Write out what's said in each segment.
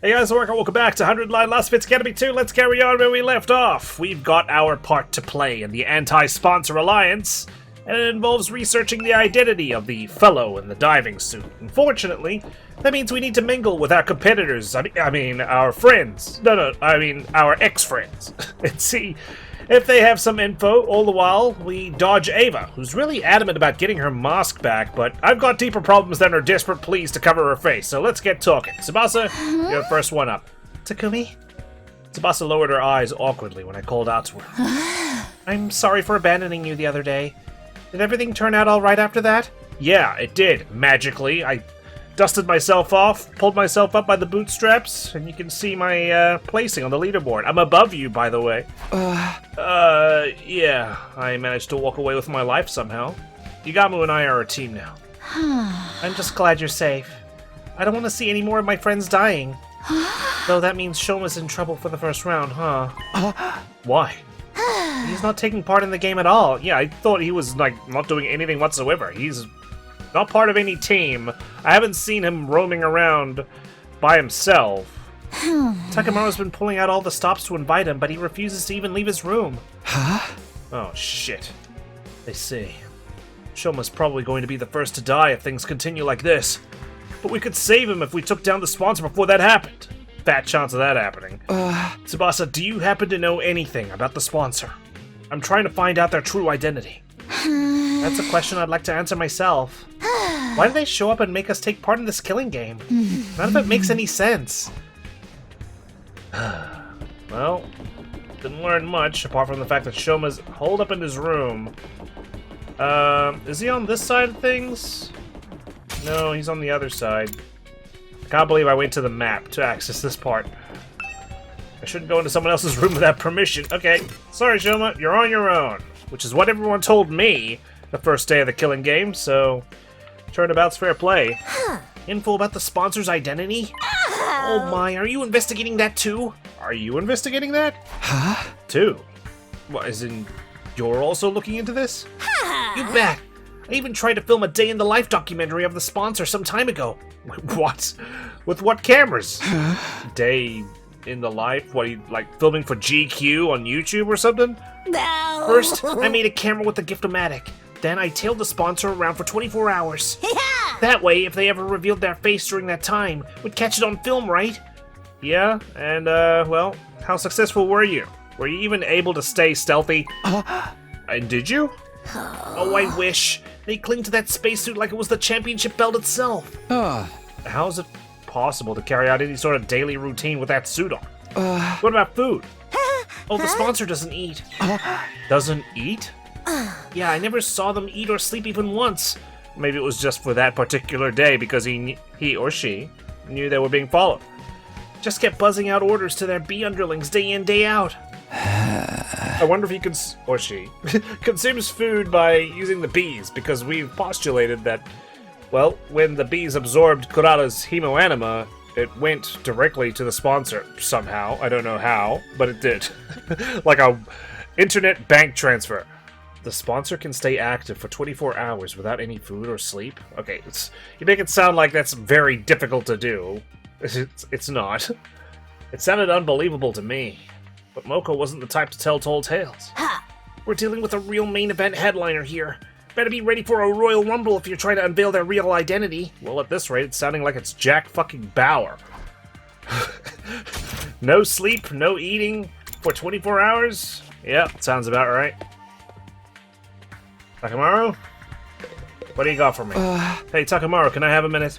Hey guys, welcome back to 100 Line Last Fits Academy 2. Let's carry on where we left off. We've got our part to play in the Anti-Sponsor Alliance, and it involves researching the identity of the fellow in the diving suit. Unfortunately, that means we need to mingle with our competitors, I mean our friends. Our ex-friends. And see if they have some info. All the while, we dodge Ava, who's really adamant about getting her mask back, but I've got deeper problems than her desperate pleas to cover her face, so let's get talking. Tsubasa, you're the first one up. Takumi? Tsubasa lowered her eyes awkwardly when I called out to her. I'm sorry for abandoning you the other day. Did everything turn out all right after that? Yeah, it did, magically. I dusted myself off, pulled myself up by the bootstraps, and you can see my placing on the leaderboard. I'm above you, by the way. Yeah, I managed to walk away with my life somehow. Yugamu and I are a team now. I'm just glad you're safe. I don't want to see any more of my friends dying. Though that means Shoma's in trouble for the first round, huh? Why? He's not taking part in the game at all. Yeah, I thought he was, not doing anything whatsoever. He's not part of any team. I haven't seen him roaming around by himself. Takamaru's been pulling out all the stops to invite him, but he refuses to even leave his room. Huh? Oh, shit. I see. Shoma's probably going to be the first to die if things continue like this. But we could save him if we took down the sponsor before that happened. Fat chance of that happening. Tsubasa, do you happen to know anything about the sponsor? I'm trying to find out their true identity. That's a question I'd like to answer myself. Why do they show up and make us take part in this killing game? None of it makes any sense. Well, didn't learn much, apart from the fact that Shoma's holed up in his room. Is he on this side of things? No, he's on the other side. I can't believe I went to the map to access this part. I shouldn't go into someone else's room without permission. Okay, sorry Shoma, you're on your own. Which is what everyone told me the first day of the killing game, so turnabout's fair play. Info about the sponsor's identity? Oh my, are you investigating that too? Are you investigating that? Huh? Too? What, as in, you're also looking into this? You bet! I even tried to film a day-in-the-life documentary of the sponsor some time ago. What? With what cameras? Day in the life? What, are you, filming for GQ on YouTube or something? No! First, I made a camera with the Gift-O-Matic. Then I tailed the sponsor around for 24 hours. That way, if they ever revealed their face during that time, we'd catch it on film, right? Yeah, and, well, how successful were you? Were you even able to stay stealthy? And did you? Oh, I wish. They cling to that spacesuit like it was the championship belt itself. How is it possible to carry out any sort of daily routine with that suit on? What about food? Oh, the sponsor doesn't eat. Doesn't eat? Yeah, I never saw them eat or sleep even once. Maybe it was just for that particular day because he or she knew they were being followed. Just kept buzzing out orders to their bee underlings day in, day out. I wonder if he or she consumes food by using the bees, because we've postulated that, well, when the bees absorbed Kurata's hemoanima, it went directly to the sponsor somehow. I don't know how, but it did. Like a internet bank transfer. The sponsor can stay active for 24 hours without any food or sleep? Okay, you make it sound like that's very difficult to do. It's not. It sounded unbelievable to me. But Moko wasn't the type to tell tall tales. We're dealing with a real main event headliner here. Better be ready for a Royal Rumble if you're trying to unveil their real identity. Well, at this rate, it's sounding like it's Jack fucking Bauer. No sleep, no eating for 24 hours? Yep, sounds about right. Takamaru? What do you got for me? Hey, Takamaru, can I have a minute?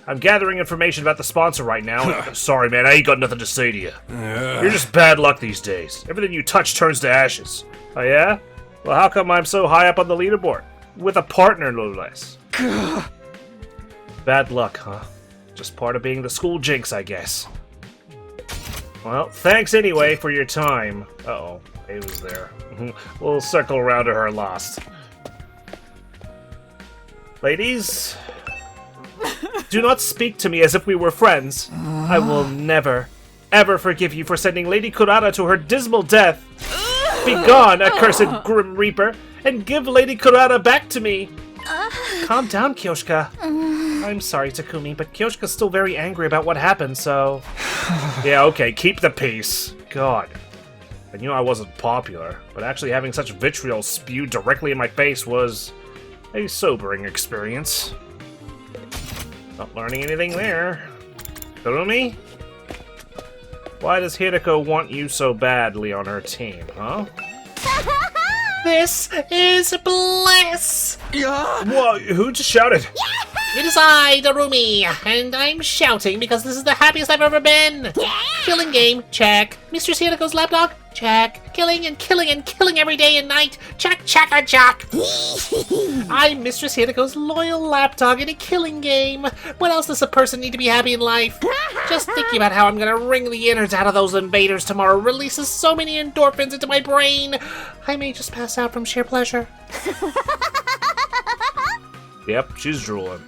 I'm gathering information about the sponsor right now. Sorry, man, I ain't got nothing to say to you. You're just bad luck these days. Everything you touch turns to ashes. Oh, yeah? Well, how come I'm so high up on the leaderboard? With a partner, no less. Bad luck, huh? Just part of being the school jinx, I guess. Well, thanks anyway for your time. Uh-oh, Ava's there. We'll circle around to her last. Ladies, do not speak to me as if we were friends. I will never, ever forgive you for sending Lady Kurata to her dismal death. Begone, accursed Grim Reaper, and give Lady Kurata back to me. Calm down, Kyoshika. I'm sorry, Takumi, but Kyoshika's still very angry about what happened, so... Yeah, okay, keep the peace. God. I knew I wasn't popular, but actually having such vitriol spewed directly in my face was a sobering experience. Not learning anything there. Takumi? Why does Hideko want you so badly on her team, huh? This is bliss! Whoa, who just shouted? It is I, Darumi, and I'm shouting because this is the happiest I've ever been! Killing game, check. Mistress Hideko's lapdog, check. Killing and killing and killing every day and night, check, check. I'm Mistress Hideko's loyal lapdog in a killing game. What else does a person need to be happy in life? Just thinking about how I'm gonna wring the innards out of those invaders tomorrow releases so many endorphins into my brain. I may just pass out from sheer pleasure. Yep, she's drooling.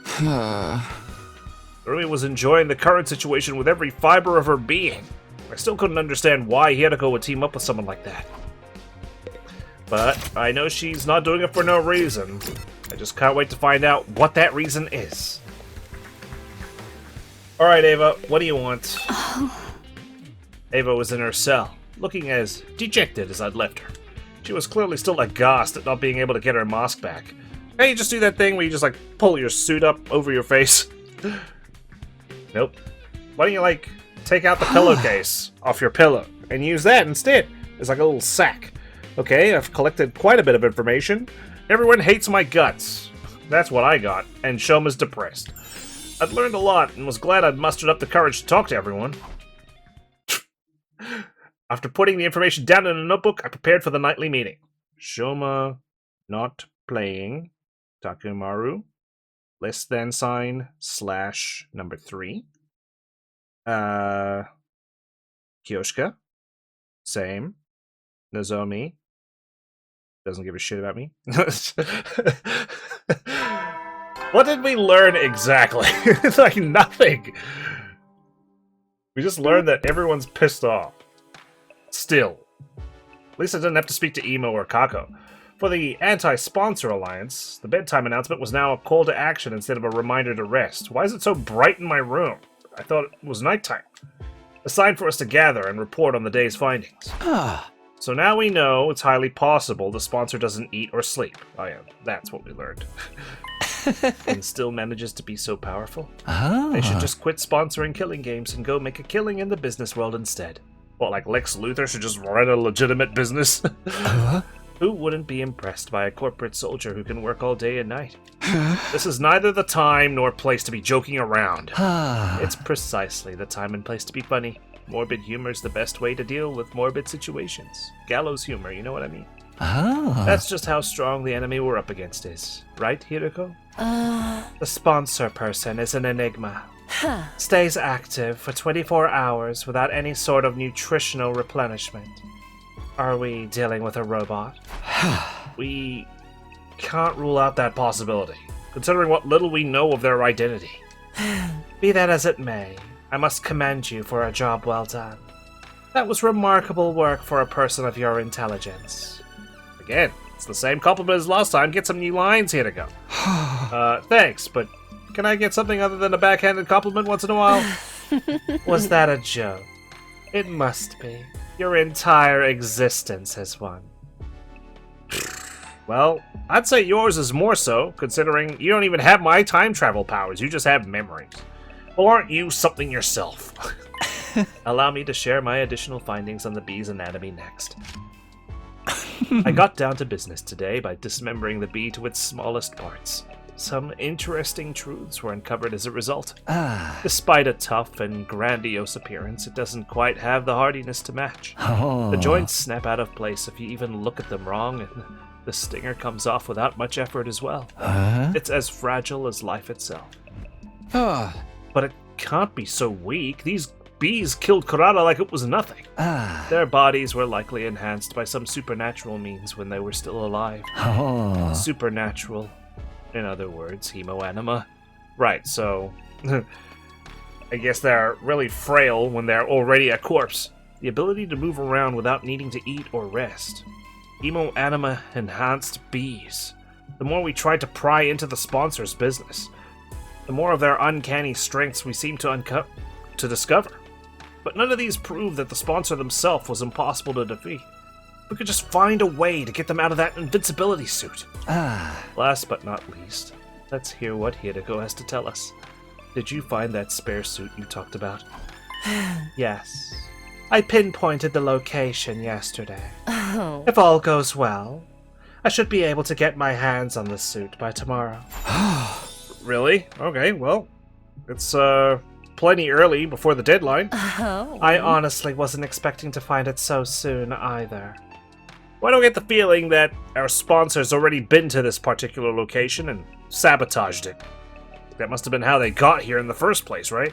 Rumi was enjoying the current situation with every fiber of her being. I still couldn't understand why Hideko would team up with someone like that. But I know she's not doing it for no reason. I just can't wait to find out what that reason is. Alright, Ava, what do you want? Ava was in her cell, looking as dejected as I'd left her. She was clearly still aghast at not being able to get her mask back. Hey, you just do that thing where you just, like, pull your suit up over your face? Nope. Why don't you, take out the pillowcase off your pillow and use that instead? It's like a little sack. Okay, I've collected quite a bit of information. Everyone hates my guts. That's what I got, and Shoma's depressed. I'd learned a lot and was glad I'd mustered up the courage to talk to everyone. After putting the information down in a notebook, I prepared for the nightly meeting. Shoma not playing. Takumaru, less than sign / number 3. Kyoshika, same. Nozomi, doesn't give a shit about me. What did we learn exactly? It's like nothing. We just learned that everyone's pissed off. Still. At least I didn't have to speak to Imo or Kako. For the Anti-Sponsor Alliance, the bedtime announcement was now a call to action instead of a reminder to rest. Why is it so bright in my room? I thought it was nighttime. A sign for us to gather and report on the day's findings. So now we know it's highly possible the sponsor doesn't eat or sleep. Oh yeah, that's what we learned. And still manages to be so powerful. They should just quit sponsoring killing games and go make a killing in the business world instead. What, like Lex Luthor should just run a legitimate business? Who wouldn't be impressed by a corporate soldier who can work all day and night? This is neither the time nor place to be joking around. It's precisely the time and place to be funny. Morbid humor's the best way to deal with morbid situations. Gallows humor, you know what I mean? That's just how strong the enemy we're up against is. Right, Hiroko? The sponsor person is an enigma. Stays active for 24 hours without any sort of nutritional replenishment. Are we dealing with a robot? We can't rule out that possibility, considering what little we know of their identity. Be that as it may, I must commend you for a job well done. That was remarkable work for a person of your intelligence. Again, it's the same compliment as last time. Get some new lines here to go. Thanks, but can I get something other than a backhanded compliment once in a while? Was that a joke? It must be. Your entire existence is one. Well, I'd say yours is more so, considering you don't even have my time travel powers, you just have memories. Well, aren't you something yourself? Allow me to share my additional findings on the bee's anatomy next. I got down to business today by dismembering the bee to its smallest parts. Some interesting truths were uncovered as a result. Despite a tough and grandiose appearance, it doesn't quite have the hardiness to match. The joints snap out of place if you even look at them wrong, and the stinger comes off without much effort as well. It's as fragile as life itself. But it can't be so weak. These bees killed Kurata like it was nothing. Their bodies were likely enhanced by some supernatural means when they were still alive. Supernatural. In other words, hemoanima. Right, so I guess they're really frail when they're already a corpse. The ability to move around without needing to eat or rest. Hemoanima enhanced bees. The more we tried to pry into the sponsor's business, the more of their uncanny strengths we seem to discover. But none of these prove that the sponsor themselves was impossible to defeat. We could just find a way to get them out of that invincibility suit. Last but not least, let's hear what Hideko has to tell us. Did you find that spare suit you talked about? Yes. I pinpointed the location yesterday. Oh. If all goes well, I should be able to get my hands on the suit by tomorrow. Really? Okay, well, it's plenty early before the deadline. Oh. I honestly wasn't expecting to find it so soon either. Well, I don't get the feeling that our sponsor's already been to this particular location and sabotaged it. That must have been how they got here in the first place, right?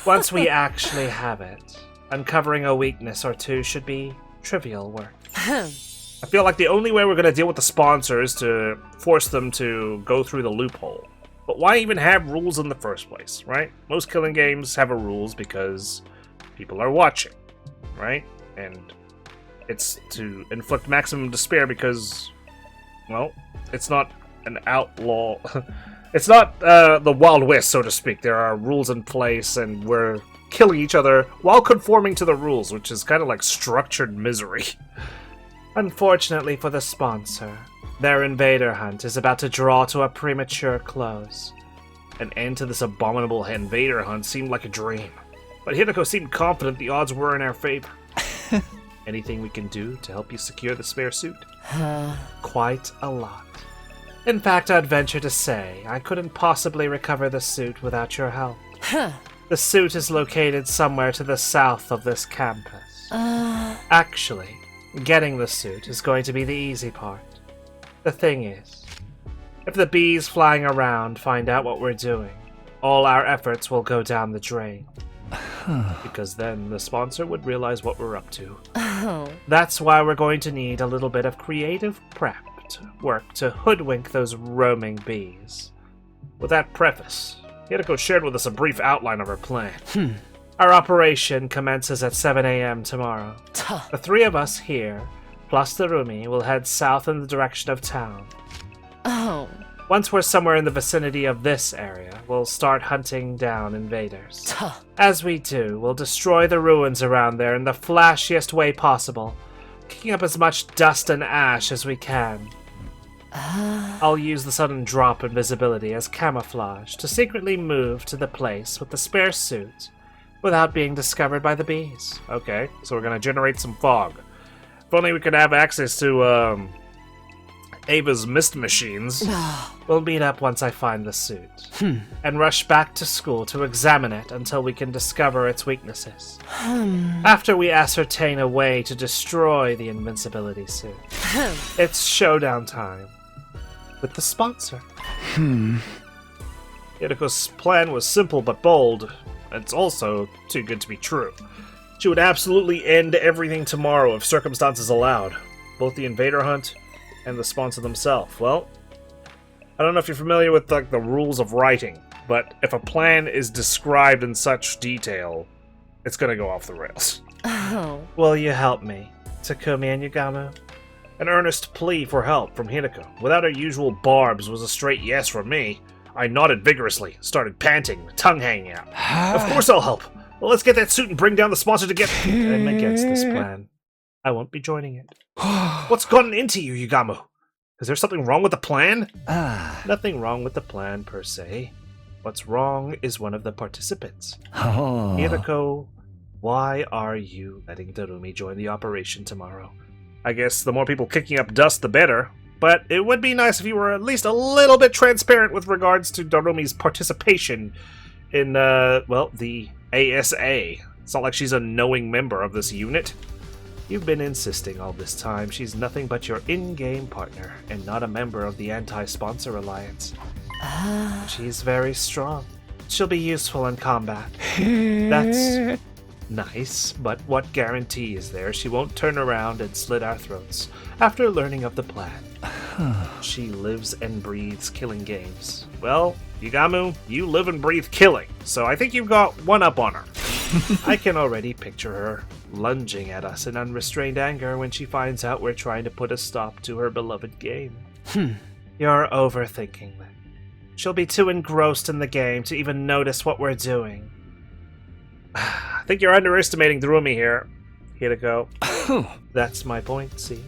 Once we actually have it, uncovering a weakness or two should be trivial work. I feel like the only way we're going to deal with the sponsor is to force them to go through the loophole. But why even have rules in the first place, right? Most killing games have a rules because people are watching, right? And it's to inflict maximum despair because, well, it's not an outlaw. It's not the Wild West, so to speak. There are rules in place, and we're killing each other while conforming to the rules, which is kind of like structured misery. Unfortunately for the sponsor, their invader hunt is about to draw to a premature close. An end to this abominable invader hunt seemed like a dream, but Hideko seemed confident the odds were in our favor. Anything we can do to help you secure the spare suit? Quite a lot. In fact, I'd venture to say I couldn't possibly recover the suit without your help. The suit is located somewhere to the south of this campus. Actually, getting the suit is going to be the easy part. The thing is, if the bees flying around find out what we're doing, all our efforts will go down the drain. Because then the sponsor would realize what we're up to. That's why we're going to need a little bit of creative prep work to hoodwink those roaming bees. With that preface, Hideko shared with us a brief outline of her plan. Our operation commences at 7 a.m. tomorrow. The three of us here, plus the Rumi, will head south in the direction of town. Once we're somewhere in the vicinity of this area, we'll start hunting down invaders. As we do, we'll destroy the ruins around there in the flashiest way possible, kicking up as much dust and ash as we can. I'll use the sudden drop in visibility as camouflage to secretly move to the place with the spare suit without being discovered by the bees. Okay, so we're gonna generate some fog. If only we could have access to, Ava's mist machines. We'll meet up once I find the suit, and rush back to school to examine it until we can discover its weaknesses. After we ascertain a way to destroy the invincibility suit, it's showdown time with the sponsor. Hideko's plan was simple but bold. It's also too good to be true. She would absolutely end everything tomorrow if circumstances allowed, both the invader hunt and the sponsor themselves. Well, I don't know if you're familiar with like the rules of writing, but if a plan is described in such detail, it's gonna go off the rails. Will you help me, Takumi and Yugamu? An earnest plea for help from Hideko, without her usual barbs, was a straight yes from me. I nodded vigorously, started panting, tongue hanging out. Of course I'll help. Well, let's get that suit and bring down the sponsor to get... I'm against this plan. I won't be joining it. What's gotten into you, Yugamu? Is there something wrong with the plan? Nothing wrong with the plan, per se. What's wrong is one of the participants. Hideko, why are you letting Darumi join the operation tomorrow? I guess the more people kicking up dust, the better. But it would be nice if you were at least a little bit transparent with regards to Darumi's participation in, well, the ASA. It's not like she's a knowing member of this unit. You've been insisting all this time she's nothing but your in-game partner and not a member of the Anti-Sponsor Alliance. She's very strong. She'll be useful in combat. That's nice, but what guarantee is there she won't turn around and slit our throats after learning of the plan? She lives and breathes killing games. Well, Yugamu, you live and breathe killing, so I think you've got one up on her. I can already picture her lunging at us in unrestrained anger when she finds out we're trying to put a stop to her beloved game. You're overthinking that. She'll be too engrossed in the game to even notice what we're doing. I think you're underestimating Darumi here, Hirako. That's my point, see?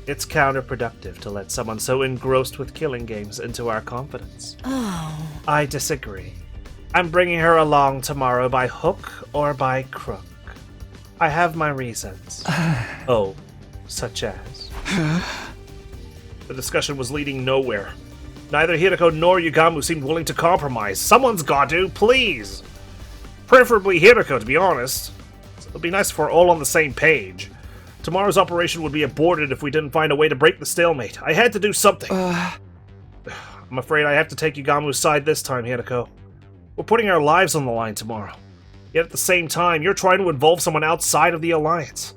It's counterproductive to let someone so engrossed with killing games into our confidence. Oh. I disagree. I'm bringing her along tomorrow by hook or by crook. I have my reasons. Oh, such as? The discussion was leading nowhere. Neither Hirako nor Yugamu seemed willing to compromise. Someone's got to, please! Preferably Hirako, to be honest. It would be nice if we're all on the same page. Tomorrow's operation would be aborted if we didn't find a way to break the stalemate. I had to do something. I'm afraid I have to take Yugamu's side this time, Hirako. We're putting our lives on the line tomorrow. Yet at the same time, you're trying to involve someone outside of the Alliance.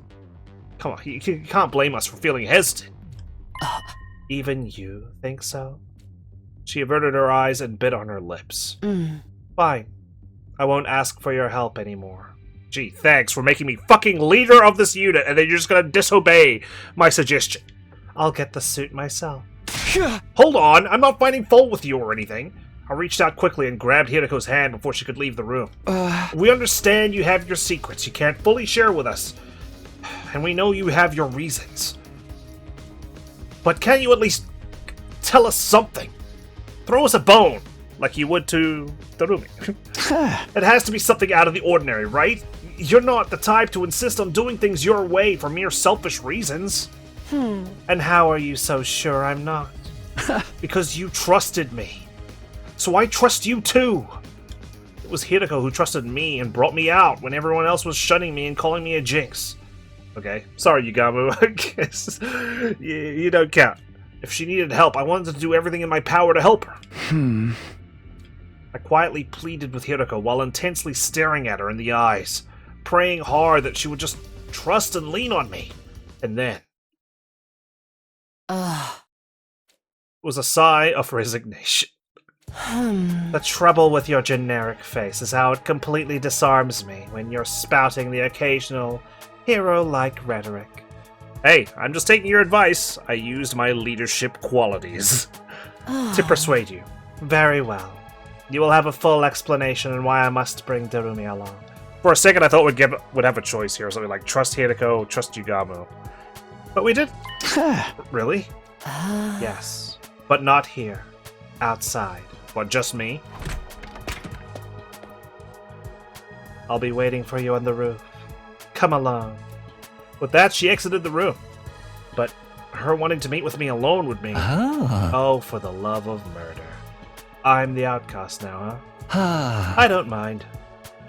Come on, you can't blame us for feeling hesitant. Even you think so? She averted her eyes and bit on her lips. Fine. I won't ask for your help anymore. Gee, thanks for making me fucking leader of this unit, and then you're just gonna disobey my suggestion. I'll get the suit myself. Hold on, I'm not finding fault with you or anything. I reached out quickly and grabbed Hirako's hand before she could leave the room. We understand you have your secrets you can't fully share with us, and we know you have your reasons. But can't you at least tell us something? Throw us a bone, like you would to Darumi. It has to be something out of the ordinary, right? You're not the type to insist on doing things your way for mere selfish reasons. And how are you so sure I'm not? Because you trusted me. So I trust you too. It was Hirako who trusted me and brought me out when everyone else was shunning me and calling me a jinx. Okay, sorry Yugamu, I guess you don't count. If she needed help, I wanted to do everything in my power to help her. I quietly pleaded with Hirako while intensely staring at her in the eyes, praying hard that she would just trust and lean on me. And then... it was a sigh of resignation. The trouble with your generic face is how it completely disarms me when you're spouting the occasional hero-like rhetoric. Hey, I'm just taking your advice. I used my leadership qualities to persuade you. Very well. You will have a full explanation on why I must bring Darumi along. For a second, I thought we'd have a choice here, something like trust Hirako, trust Yugamu. But we did. Really? Yes. But not here. Outside. What, just me? I'll be waiting for you on the roof. Come along. With that, she exited the room. But her wanting to meet with me alone would mean... Oh, for the love of murder. I'm the outcast now, huh? I don't mind.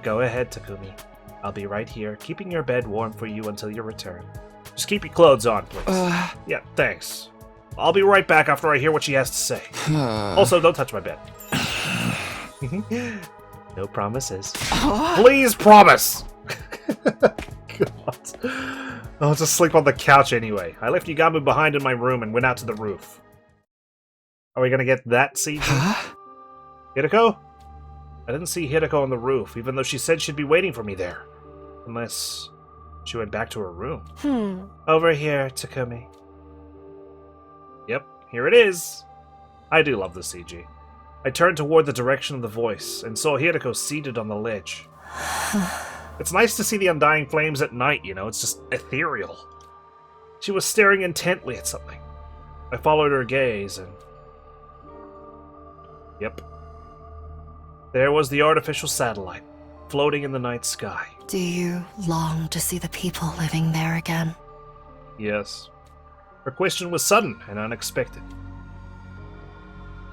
Go ahead, Takumi. I'll be right here, keeping your bed warm for you until your return. Just keep your clothes on, please. Yeah, thanks. I'll be right back after I hear what she has to say. Also, don't touch my bed. No promises. Please promise! God. I'll just sleep on the couch anyway. I left Yugamu behind in my room and went out to the roof. Are we gonna get that CG? Hirako? I didn't see Hirako on the roof, even though she said she'd be waiting for me there. Unless she went back to her room. Over here, Takumi. Yep, here it is. I do love the CG. I turned toward the direction of the voice and saw Hirako seated on the ledge. It's nice to see the undying flames at night, you know, it's just ethereal. She was staring intently at something. I followed her gaze and... Yep. There was the artificial satellite, floating in the night sky. Do you long to see the people living there again? Yes. Her question was sudden and unexpected.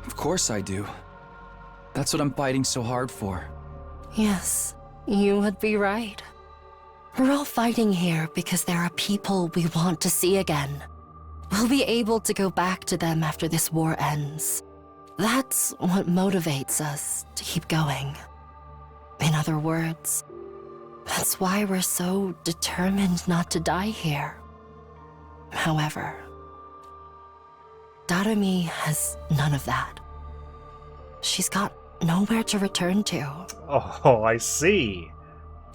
Of course I do. That's what I'm fighting so hard for. Yes, you would be right. We're all fighting here because there are people we want to see again. We'll be able to go back to them after this war ends. That's what motivates us to keep going. In other words, that's why we're so determined not to die here. However, Darumi has none of that. She's got nowhere to return to. Oh, I see.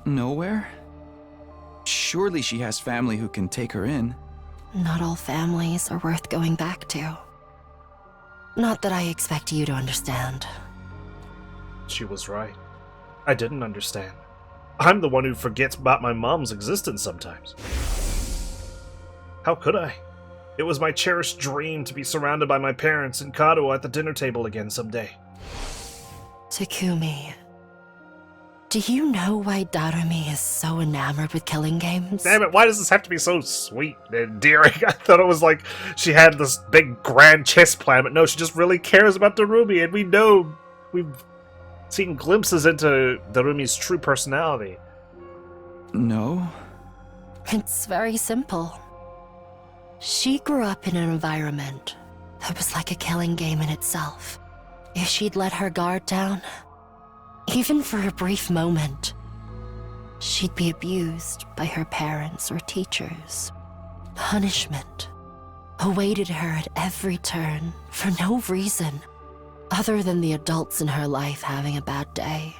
Nowhere? Surely she has family who can take her in. Not all families are worth going back to. Not that I expect you to understand. She was right. I didn't understand. I'm the one who forgets about my mom's existence sometimes. How could I? It was my cherished dream to be surrounded by my parents and Kado at the dinner table again someday. Takumi, do you know why Darumi is so enamored with killing games? Damn it, why does this have to be so sweet and endearing? I thought it was like she had this big grand chess plan, but no, she just really cares about Darumi, and we know, we've seen glimpses into Darumi's true personality. No? It's very simple. She grew up in an environment that was like a killing game in itself. If she'd let her guard down, even for a brief moment, she'd be abused by her parents or teachers. Punishment awaited her at every turn for no reason other than the adults in her life having a bad day.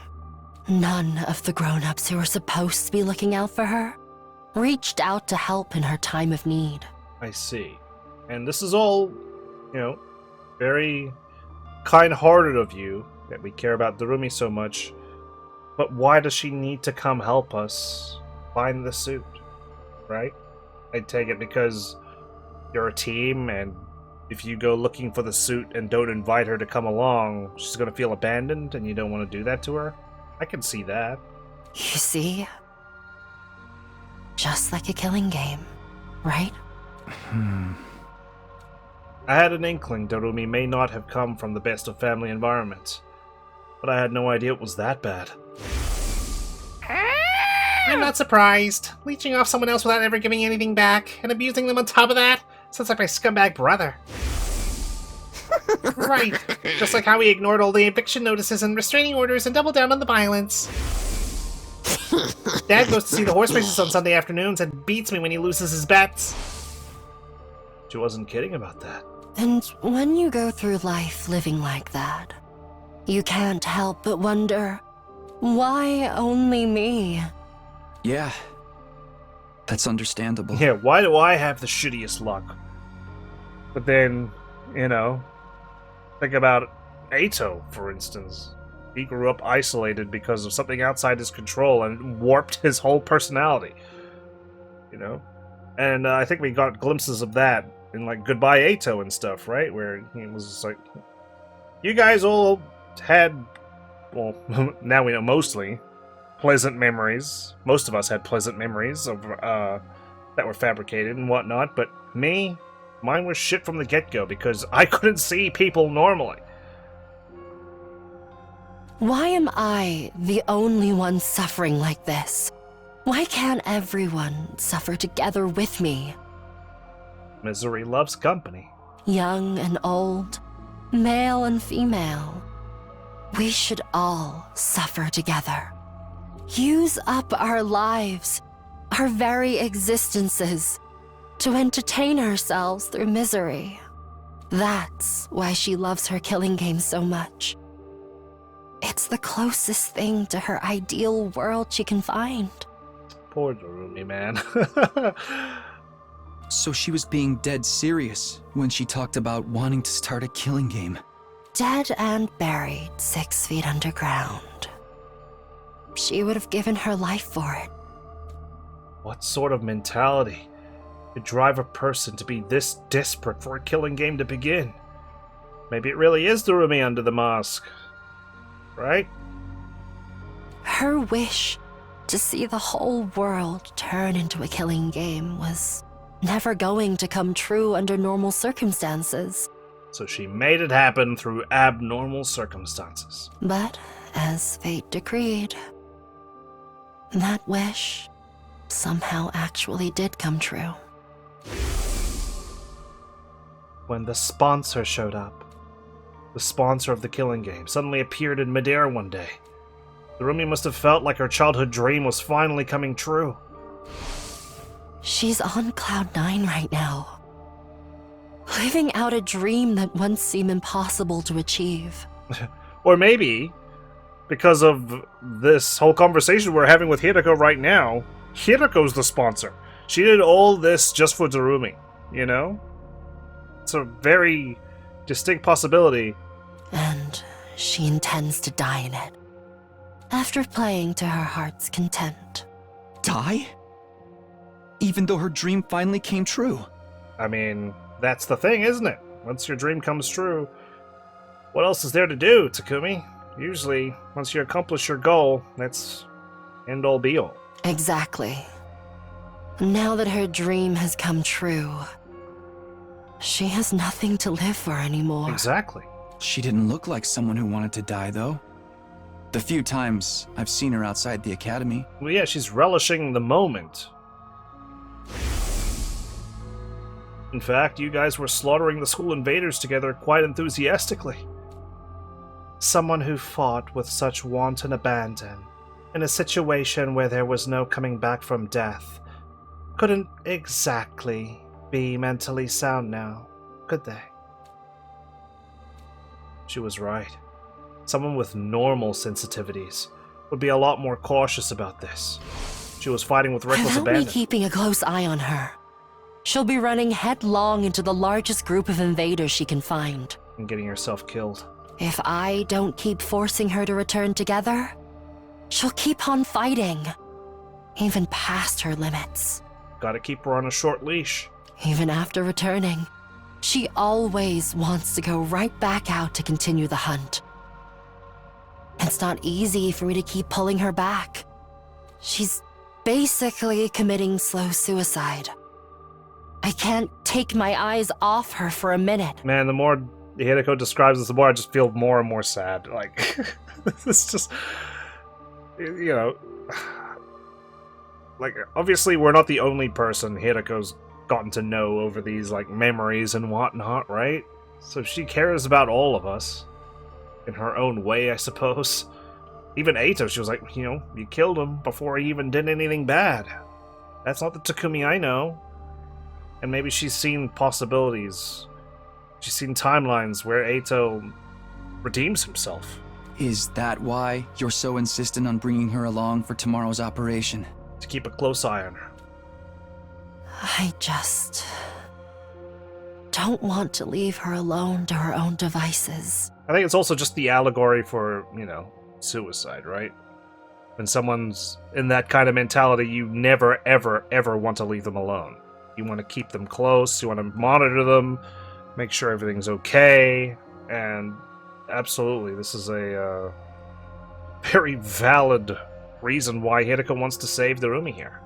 None of the grown-ups who were supposed to be looking out for her reached out to help in her time of need. I see. And this is all, very kind-hearted of you, that we care about Darumi so much. But why does she need to come help us find the suit, right? I take it because you're a team, and if you go looking for the suit and don't invite her to come along, she's going to feel abandoned, and you don't want to do that to her? I can see that. You see? Just like a killing game, right? I had an inkling Darumi may not have come from the best of family environments, but I had no idea it was that bad. I'm not surprised. Leeching off someone else without ever giving anything back, and abusing them on top of that? Sounds like my scumbag brother. Right. Just like how he ignored all the eviction notices and restraining orders and doubled down on the violence. Dad goes to see the horse races on Sunday afternoons and beats me when he loses his bets. She wasn't kidding about that. And when you go through life living like that, you can't help but wonder, why only me? Yeah. That's understandable. Yeah, why do I have the shittiest luck? But then, think about Eito, for instance. He grew up isolated because of something outside his control and warped his whole personality. And I think we got glimpses of that in, like, Goodbye Eito and stuff, right? Where he was just like, you guys all had, well, now we know mostly, pleasant memories. Most of us had pleasant memories of that were fabricated and whatnot, but me, mine was shit from the get-go because I couldn't see people normally. Why am I the only one suffering like this? Why can't everyone suffer together with me? Misery loves company. Young and old, male and female. We should all suffer together. Use up our lives, our very existences, to entertain ourselves through misery. That's why she loves her killing game so much. It's the closest thing to her ideal world she can find. Poor Darumi, man. So she was being dead serious when she talked about wanting to start a killing game. Dead and buried 6 feet underground. She would have given her life for it. What sort of mentality could drive a person to be this desperate for a killing game to begin? Maybe it really is Darumi under the mask. Right? Her wish to see the whole world turn into a killing game was never going to come true under normal circumstances. So she made it happen through abnormal circumstances. But, as fate decreed, that wish somehow actually did come true. When the sponsor showed up, the sponsor of the killing game suddenly appeared in midair one day. Darumi must have felt like her childhood dream was finally coming true. She's on Cloud 9 right now, living out a dream that once seemed impossible to achieve. Or maybe, because of this whole conversation we're having with Hirako right now, Hirako's the sponsor. She did all this just for Darumi, It's a very distinct possibility. And she intends to die in it. After playing to her heart's content. Die? Even though her dream finally came true. I mean, that's the thing, isn't it? Once your dream comes true, what else is there to do, Takumi? Usually, once you accomplish your goal, that's end-all be-all. Exactly. Now that her dream has come true, she has nothing to live for anymore. Exactly. She didn't look like someone who wanted to die, though. The few times I've seen her outside the academy. Well, yeah, she's relishing the moment. In fact, you guys were slaughtering the school invaders together quite enthusiastically. Someone who fought with such wanton abandon, in a situation where there was no coming back from death, couldn't exactly be mentally sound now, could they? She was right. Someone with normal sensitivities would be a lot more cautious about this. She was fighting with reckless Without abandon. me keeping a close eye on her, she'll be running headlong into the largest group of invaders she can find. And getting herself killed. If I don't keep forcing her to return together, she'll keep on fighting, even past her limits. Gotta keep her on a short leash. Even after returning, she always wants to go right back out to continue the hunt. It's not easy for me to keep pulling her back. She's basically committing slow suicide. I can't take my eyes off her for a minute. Man, the more Hideko describes this, the more I just feel more and more sad. Like, it's just, you know, like, obviously we're not the only person Hideko's gotten to know over these, like, memories and whatnot, right? So she cares about all of us. In her own way, I suppose. Even Eito, she was like, you know, you killed him before he even did anything bad. That's not the Takumi I know. And maybe she's seen possibilities. She's seen timelines where Eito redeems himself. Is that why you're so insistent on bringing her along for tomorrow's operation? To keep a close eye on her. I just don't want to leave her alone to her own devices. I think it's also just the allegory for, you know, suicide, right? When someone's in that kind of mentality, you never, ever, ever want to leave them alone. You want to keep them close, you want to monitor them, make sure everything's okay, and absolutely, this is a very valid reason why Hideko wants to save Darumi here.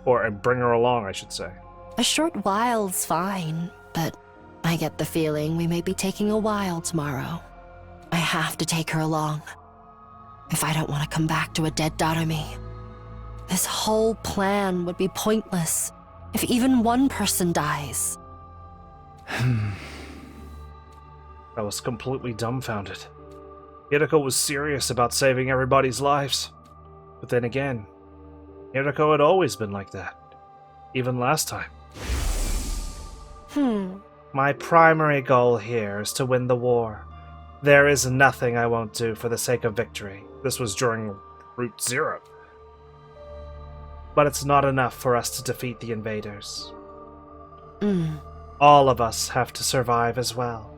Or bring her along, I should say. A short while's fine, but I get the feeling we may be taking a while tomorrow. I have to take her along. If I don't want to come back to a dead Darumi. This whole plan would be pointless if even one person dies. I was completely dumbfounded. Hideko was serious about saving everybody's lives. But then again, Hideko had always been like that. Even last time. My primary goal here is to win the war. There is nothing I won't do for the sake of victory. This was during Route Zero. But it's not enough for us to defeat the invaders. All of us have to survive as well.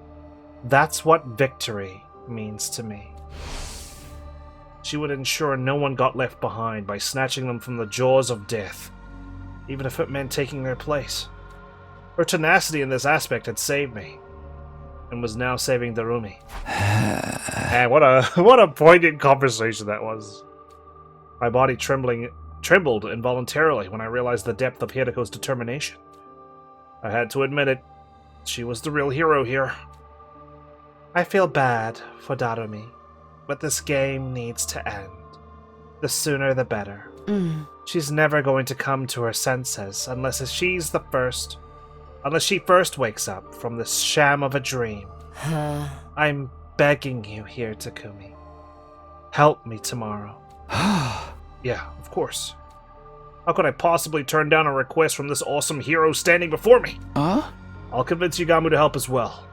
That's what victory means to me. She would ensure no one got left behind by snatching them from the jaws of death, even if it meant taking their place. Her tenacity in this aspect had saved me, and was now saving Darumi. And what a poignant conversation that was. My body trembled involuntarily when I realized the depth of Hideko's determination. I had to admit it, she was the real hero here. I feel bad for Darumi, but this game needs to end. The sooner the better. She's never going to come to her senses unless she first wakes up from this sham of a dream. I'm begging you here, Takumi. Help me tomorrow. Yeah, of course. How could I possibly turn down a request from this awesome hero standing before me? I'll convince Yugamu to help as well.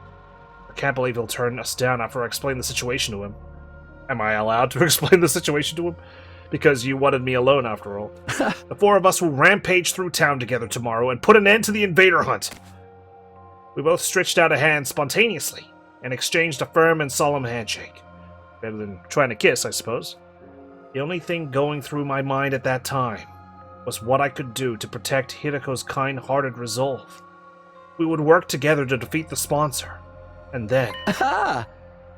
I can't believe he'll turn us down after I explain the situation to him. Am I allowed to explain the situation to him? Because you wanted me alone, after all. The four of us will rampage through town together tomorrow and put an end to the invader hunt. We both stretched out a hand spontaneously, and exchanged a firm and solemn handshake. Better than trying to kiss, I suppose. The only thing going through my mind at that time was what I could do to protect Hideko's kind-hearted resolve. We would work together to defeat the sponsor. And then, Aha!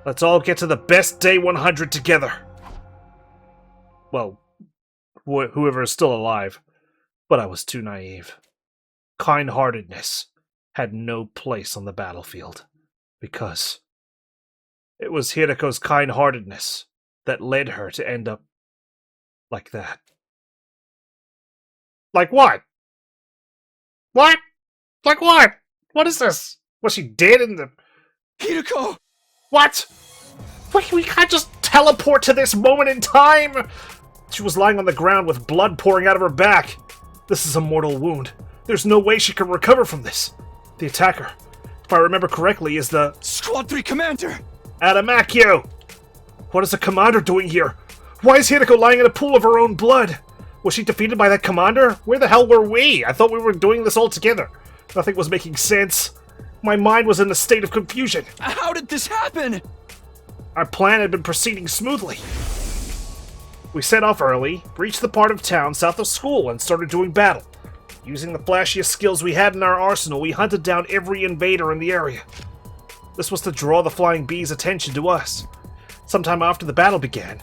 let's all get to the best day 100 together. Well, whoever is still alive. But I was too naive. Kind-heartedness had no place on the battlefield. Because it was Hideko's kind-heartedness that led her to end up like that. Like what? What? Like what? What is this? Was she dead in the... Hideko! What? We can't just teleport to this moment in time! She was lying on the ground with blood pouring out of her back. This is a mortal wound. There's no way she can recover from this. The attacker, if I remember correctly, is the... Squad 3 Commander! Adamakyo! What is the commander doing here? Why is Hideko lying in a pool of her own blood? Was she defeated by that commander? Where the hell were we? I thought we were doing this all together. Nothing was making sense. My mind was in a state of confusion. How did this happen? Our plan had been proceeding smoothly. We set off early, reached the part of town south of school, and started doing battle. Using the flashiest skills we had in our arsenal, we hunted down every invader in the area. This was to draw the Flying Bee's attention to us. Sometime after the battle began,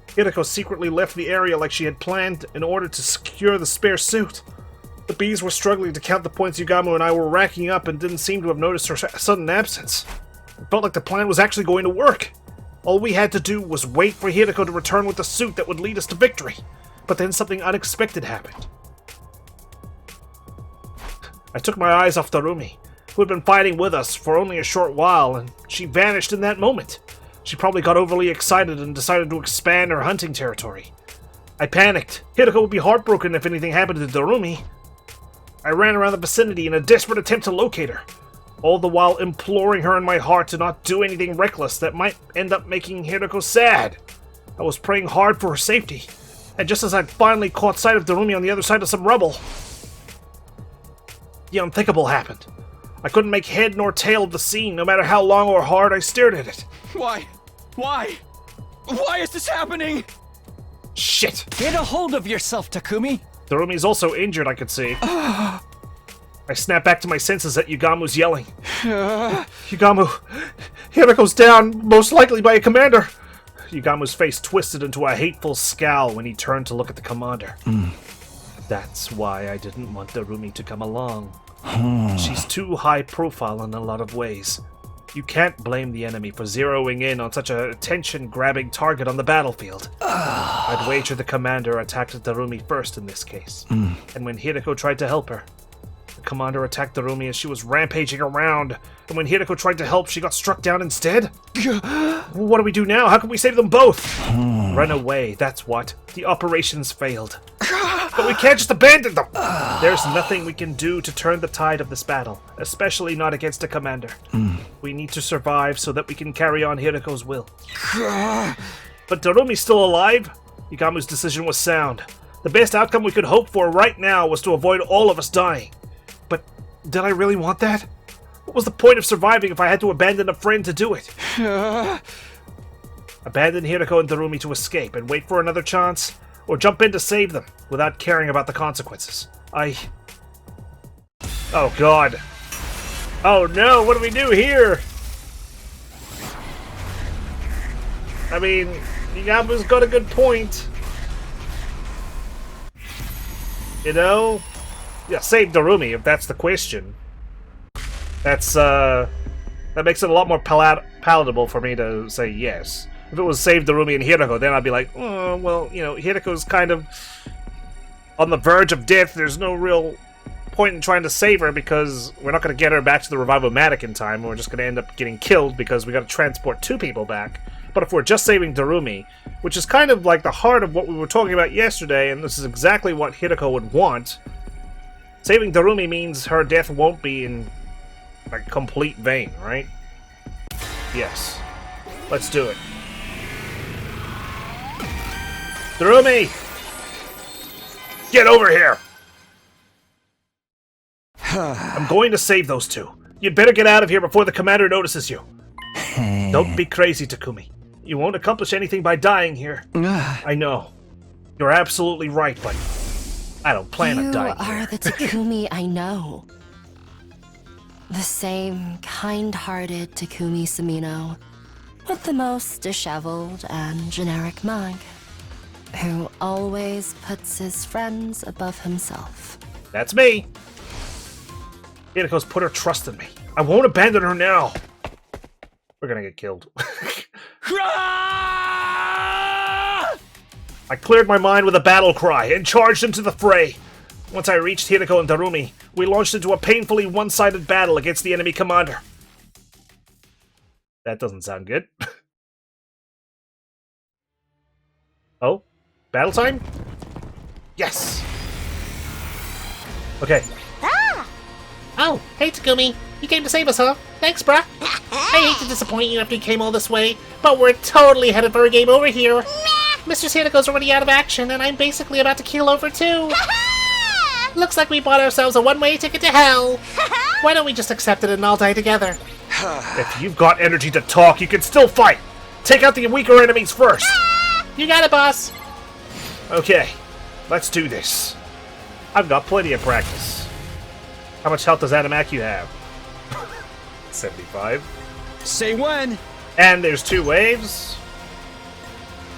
Hideko secretly left the area like she had planned in order to secure the spare suit. The bees were struggling to count the points Yugamu and I were racking up and didn't seem to have noticed her sudden absence. It felt like the plan was actually going to work. All we had to do was wait for Hideko to return with the suit that would lead us to victory. But then something unexpected happened. I took my eyes off Darumi, who had been fighting with us for only a short while, and she vanished in that moment. She probably got overly excited and decided to expand her hunting territory. I panicked. Hideko would be heartbroken if anything happened to Darumi. I ran around the vicinity in a desperate attempt to locate her, all the while imploring her in my heart to not do anything reckless that might end up making Hideko sad. I was praying hard for her safety, and just as I'd finally caught sight of Darumi on the other side of some rubble, the unthinkable happened. I couldn't make head nor tail of the scene, no matter how long or hard I stared at it. Why? Why? Why is this happening? Shit! Get a hold of yourself, Takumi! Darumi's also injured, I could see. I snapped back to my senses at Yugamu's yelling. Yugamu, Hideko's down, most likely by a commander. Yugamu's face twisted into a hateful scowl when he turned to look at the commander. That's why I didn't want Darumi to come along. She's too high profile in a lot of ways. You can't blame the enemy for zeroing in on such a attention-grabbing target on the battlefield. I'd wager the commander attacked Darumi first in this case. And when Hideko tried to help her, the commander attacked Darumi as she was rampaging around. And when Hideko tried to help, she got struck down instead? What do we do now? How can we save them both? Run away, that's what. The operations failed. But we can't just abandon them! There's nothing we can do to turn the tide of this battle, especially not against a commander. We need to survive so that we can carry on Hideko's will. But Darumi's still alive? Yugamu's decision was sound. The best outcome we could hope for right now was to avoid all of us dying. But did I really want that? What was the point of surviving if I had to abandon a friend to do it? Abandon Hideko and Darumi to escape and wait for another chance? Or jump in to save them, without caring about the consequences. Oh god. Oh no, what do we do here? I mean, Yugamu's got a good point. You know? Yeah, save Darumi, if that's the question. That's, that makes it a lot more palatable for me to say yes. If it was save Darumi and Hideko, then I'd be like, oh, well, you know, Hideko's kind of on the verge of death. There's no real point in trying to save her because we're not going to get her back to the Revive-O-Matic in time. We're just going to end up getting killed because we got to transport two people back. But if we're just saving Darumi, which is kind of like the heart of what we were talking about yesterday, and this is exactly what Hideko would want, saving Darumi means her death won't be in, like, complete vain, right? Yes. Let's do it. Darumi! Get over here! I'm going to save those two. You'd better get out of here before the commander notices you. Don't be crazy, Takumi. You won't accomplish anything by dying here. I know. You're absolutely right, but I don't plan on dying You are here. the Takumi I know. The same kind-hearted Takumi Sumino, with the most disheveled and generic mug, who always puts his friends above himself. That's me. Hirako's put her trust in me. I won't abandon her now. We're gonna get killed. I cleared my mind with a battle cry and charged into the fray. Once I reached Hirako and Darumi, we launched into a painfully one-sided battle against the enemy commander. That doesn't sound good. Oh? Battle time? Yes! Okay. Oh, hey Takumi. You came to save us, huh? Thanks, bruh. I hate to disappoint you after you came all this way, but we're totally headed for a game over here. Mr. Hirako's already out of action, and I'm basically about to keel over too. Looks like we bought ourselves a one-way ticket to hell. Why don't we just accept it and all die together? If you've got energy to talk, you can still fight! Take out the weaker enemies first! You got it, boss. Okay, let's do this. I've got plenty of practice. How much health does Adamaku have? 75. Say when. And there's 2 waves.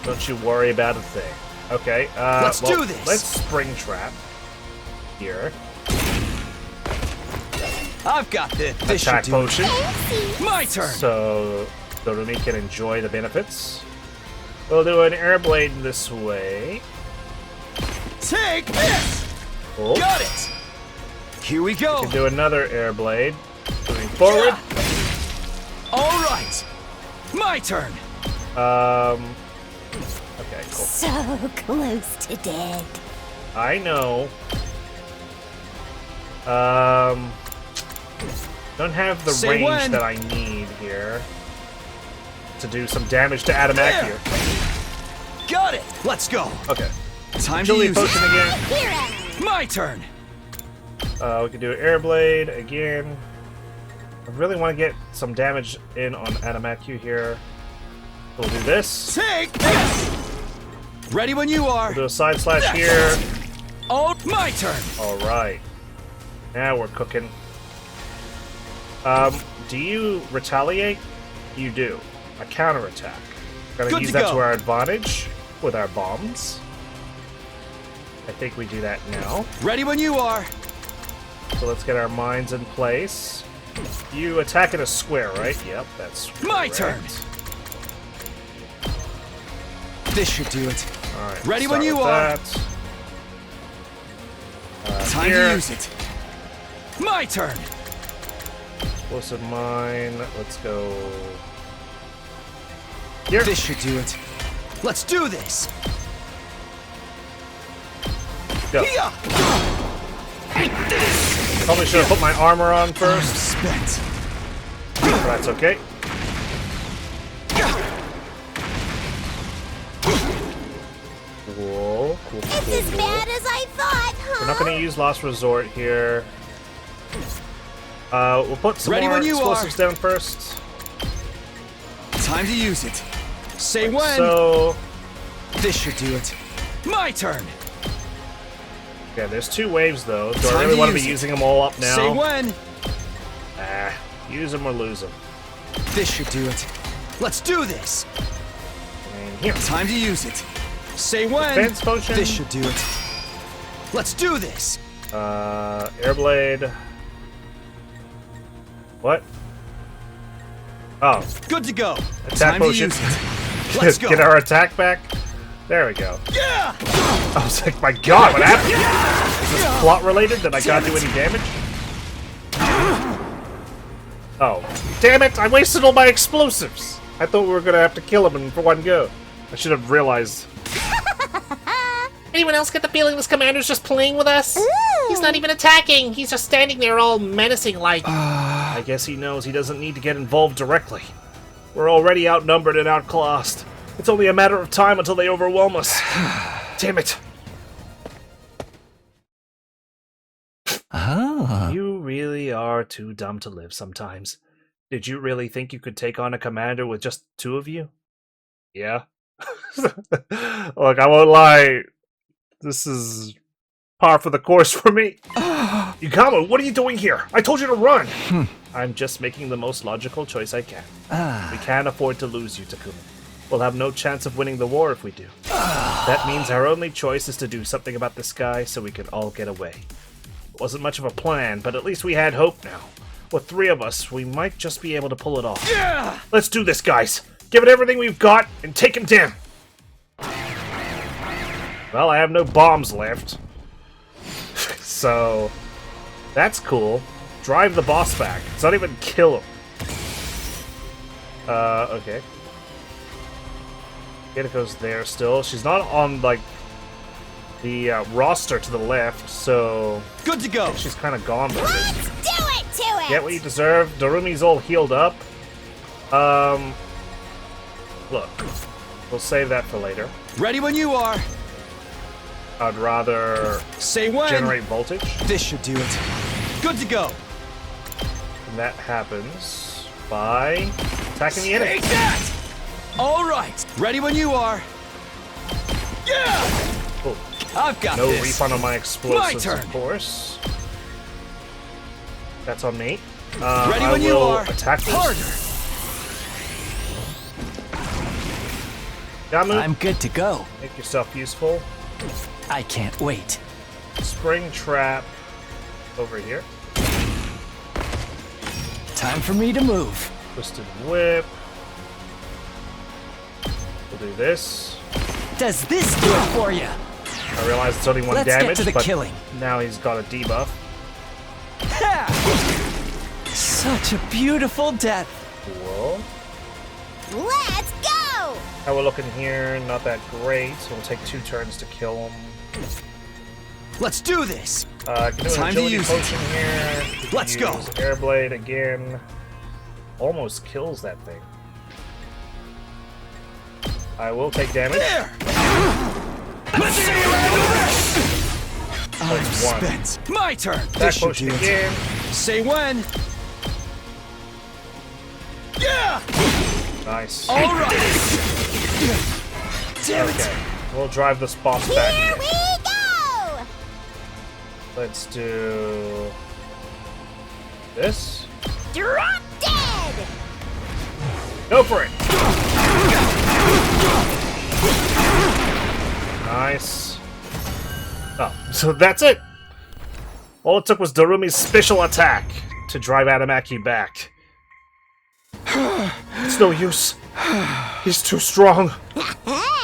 Don't you worry about a thing. Okay, Let's do this. Let's spring trap. Here. I've got this. This should Attack do potion. it. My turn. So Darumi can enjoy the benefits. We'll do an air blade this way. Take this. Oh. Got it. Here we go. Can do another air blade. Moving forward. All right. My turn. Okay, cool. So close to dead. I know. Don't have the Say range when. that I need here to do some damage to Adamaku. Got it. Let's go. Okay. Time to Agility use potion it. again. My turn. We can do air blade again. I really want to get some damage in on Adamaku here. We'll do this. Take this. Ready when you are. We'll do a side slash here. Oh, my turn. All right. Now we're cooking. Do you retaliate? You do. A counterattack. Gonna Good use to that go. to our advantage with our bombs. I think we do that now. Ready when you are. So let's get our mines in place. You attack in a square, right? Yep, that's My correct. turn. This should do it. All right. Ready start when you with are. that. Time here. to use it. My turn. Explosive mine. Let's go. Here. This should do it. Let's do this. Go. Yeah. Probably should have put my armor on first, Spent. but that's okay. Cool, cool, It's cool, as cool. bad as I thought, huh? We're not going to use Last Resort here. We'll put some Ready more when you explosives down first. Time to use it. Say when. So, This should do it. My turn. yeah, there's 2 waves though. Do I Time really to want to be use it. using them all up now? Say when. Use them or lose them. This should do it. Let's do this. And here. Time to use it. Say when. Defense potion. This should do it. Let's do this. Airblade. What? Oh, Good to go. attack Time potion. to use it. Let's go. Get our attack back. There we go. Yeah. I was like, my god, what happened? Is this plot related? Did I not do any damage? Oh, damn it! I wasted all my explosives! I thought we were gonna have to kill him in for one go. I should have realized. Anyone else get the feeling this commander's just playing with us? He's not even attacking. He's just standing there all menacing like. I guess he knows he doesn't need to get involved directly. We're already outnumbered and outclassed. It's only a matter of time until they overwhelm us. Damn it. Ah. You really are are too dumb to live sometimes. Did you really think you could take on a commander with just 2 of you? Yeah. Look, I won't lie. This is par for the course for me. Yukamo, what are you doing here? I told you to run! I'm just making the most logical choice I can. We can't afford to lose you, Takumi. We'll have no chance of winning the war if we do. That means our only choice is to do something about this guy so we can all get away. It wasn't much of a plan, but at least we had hope now. With 3 of us, we might just be able to pull it off. Yeah! Let's do this, guys! Give it everything we've got and take him down! Well, I have no bombs left. So, that's cool. Drive the boss back. It's not even kill him. Okay. Hirako's there still. She's not on, like, the roster to the left, so... Good to go! She's kind of gone. Let's do it to it! Get what you deserve. Darumi's all healed up. Look. We'll save that for later. Ready when you are! I'd rather Say when! generate voltage. This should do it. Good to go! And that happens by attacking the enemy. Take that! Alright! Ready when you are! Yeah! Oh, I've got no this! refund on my explosives, My turn. of course. That's on me. Ready I when you will are! attack this. Harder! Gamu, I'm good to go. make yourself useful. I can't wait. Spring trap over here. Time for me to move. Twisted whip. We'll do this. Does this do it for you? I realize it's only 1 Let's get damage, to the but killing. now he's got a debuff. Such a beautiful death. Whoa. Let's go! How we're looking here, not that great. So we'll take 2 turns to kill him. Let's do this. Can do an Time to agility use it. potion here. Let's go. Use Airblade again. Almost kills that thing. I will take damage. There. I'm That's 1. spent. My turn. Attack This should potion do it. again. Say when. Yeah. Nice. All right. Damn it. Okay, we'll drive this boss Here back. we go! Let's do this. Drop dead! Go for it. Nice. Oh, so that's it. All it took was Darumi's special attack to drive Adamaki back. It's no use. He's too strong.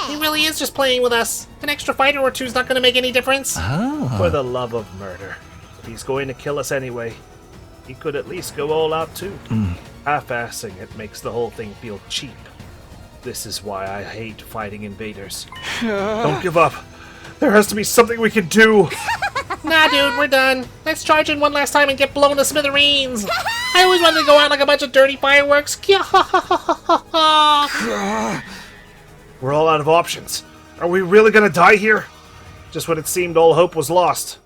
He really is just playing with us. An extra fighter or two's not gonna make any difference. For the love of murder. If he's going to kill us anyway, he could at least go all out too. Half-assing it makes the whole thing feel cheap. This is why I hate fighting invaders. Don't give up. There has to be something we can do. Nah, dude, we're done. Let's charge in one last time and get blown to smithereens. I always wanted to go out like a bunch of dirty fireworks. We're all out of options. Are we really gonna die here? Just when it seemed all hope was lost.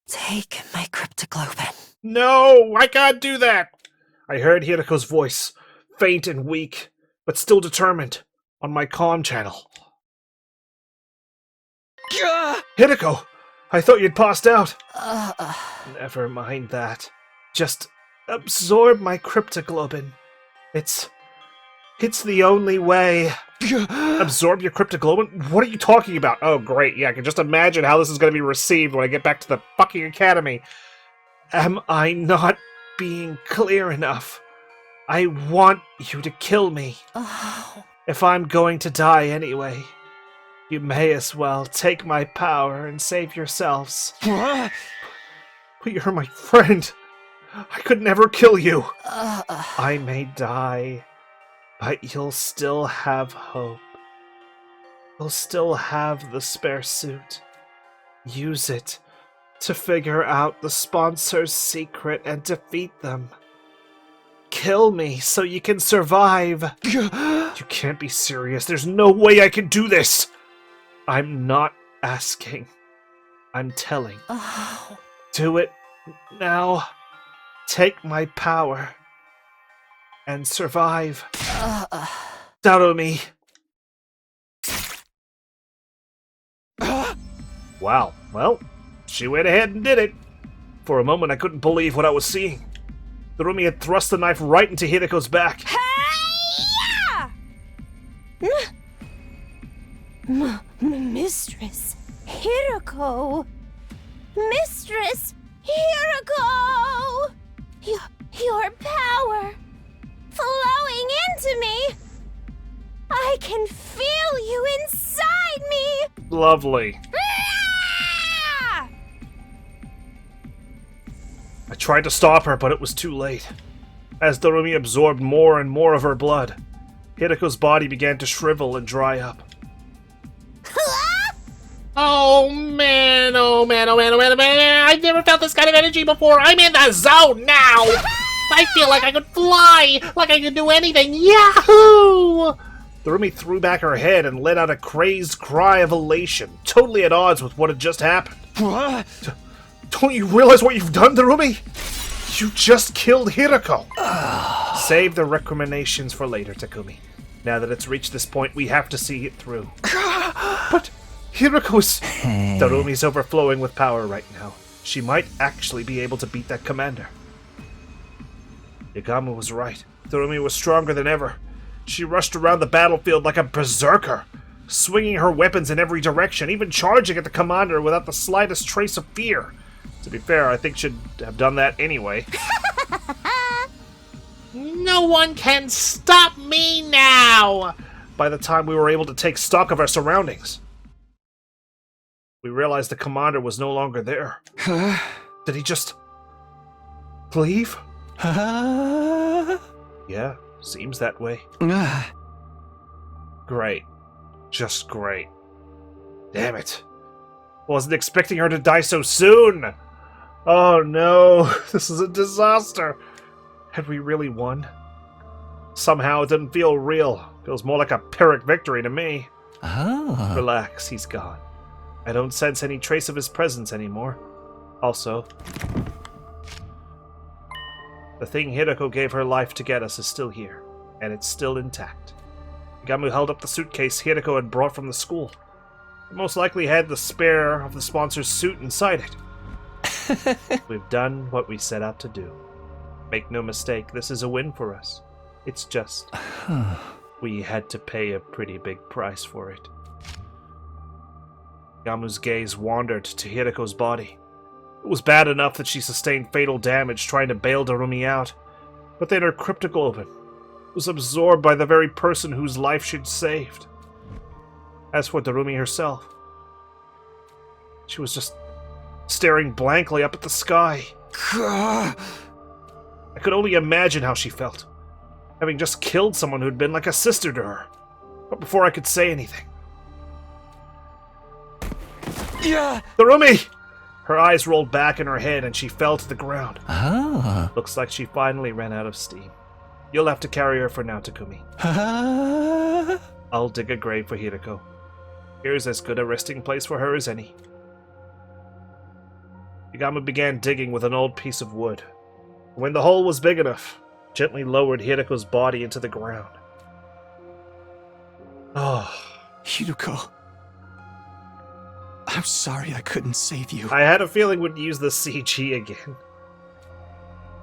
Take my cryptoglobin. No, I can't do that. I heard Hirako's voice, faint and weak, but still determined, on my comm channel. Hirako, I thought you'd passed out. Never mind that. Just absorb my cryptoglobin. It's the only way. Absorb your cryptoglobin? What are you talking about? Oh, great. Yeah, I can just imagine how this is going to be received when I get back to the fucking academy. Am I not being clear enough? I want you to kill me. Oh. If I'm going to die anyway, you may as well take my power and save yourselves. But you're my friend. I could never kill you. I may die, but you'll still have hope. You'll still have the spare suit. Use it to figure out the sponsor's secret and defeat them. Kill me so you can survive. You can't be serious. There's no way I can do this. I'm not asking. I'm telling. Oh. Do it Now, take my power and survive. Darumi. Wow, well, she went ahead and did it. For a moment, I couldn't believe what I was seeing. Darumi had thrust the knife right into Hideko's back. Mistress Hiroko! Mistress Hiroko! Your power flowing into me! I can feel you inside me! Lovely. Ah! I tried to stop her, but it was too late. As Darumi absorbed more and more of her blood, Hideko's body began to shrivel and dry up. Oh man, oh man, oh man, oh man, oh man, I've never felt this kind of energy before. I'm in the zone now! I feel like I could fly, like I could do anything. Yahoo! Darumi threw back her head and let out a crazed cry of elation, totally at odds with what had just happened. What? Don't you realize what you've done, Darumi? You just killed Hiroko! Save the recriminations for later, Takumi. Now that it's reached this point, we have to see it through. But Hiroko's... Darumi's overflowing with power right now. She might actually be able to beat that commander. Yagamu was right. Darumi was stronger than ever. She rushed around the battlefield like a berserker, swinging her weapons in every direction, even charging at the commander without the slightest trace of fear. To be fair, I think she'd have done that anyway. No one can stop me now! By the time we were able to take stock of our surroundings, we realized the commander was no longer there. Did he just leave? Yeah, seems that way. Great. Just great. Damn it. Wasn't expecting her to die so soon! Oh no, this is a disaster. Had we really won? Somehow it didn't feel real. Feels more like a Pyrrhic victory to me. Oh. Relax, he's gone. I don't sense any trace of his presence anymore. Also, the thing Hideko gave her life to get us is still here, and it's still intact. Gamu held up the suitcase Hideko had brought from the school. It most likely had the spare of the sponsor's suit inside it. We've done what we set out to do. Make no mistake, this is a win for us. It's just, we had to pay a pretty big price for it. Gamu's gaze wandered to Hideko's body. It was bad enough that she sustained fatal damage trying to bail Darumi out, but then her cryptic open was absorbed by the very person whose life she'd saved. As for Darumi herself, she was just staring blankly up at the sky. I could only imagine how she felt, having just killed someone who'd been like a sister to her. But before I could say anything... Yeah. Darumi! Her eyes rolled back in her head and she fell to the ground. Ah. Looks like she finally ran out of steam. You'll have to carry her for now, Takumi. I'll dig a grave for Hideko. Here's as good a resting place for her as any. Yagamu began digging with an old piece of wood. When the hole was big enough, gently lowered Hideko's body into the ground. Oh. Hiruko. I'm sorry I couldn't save you. I had a feeling we'd use the CG again.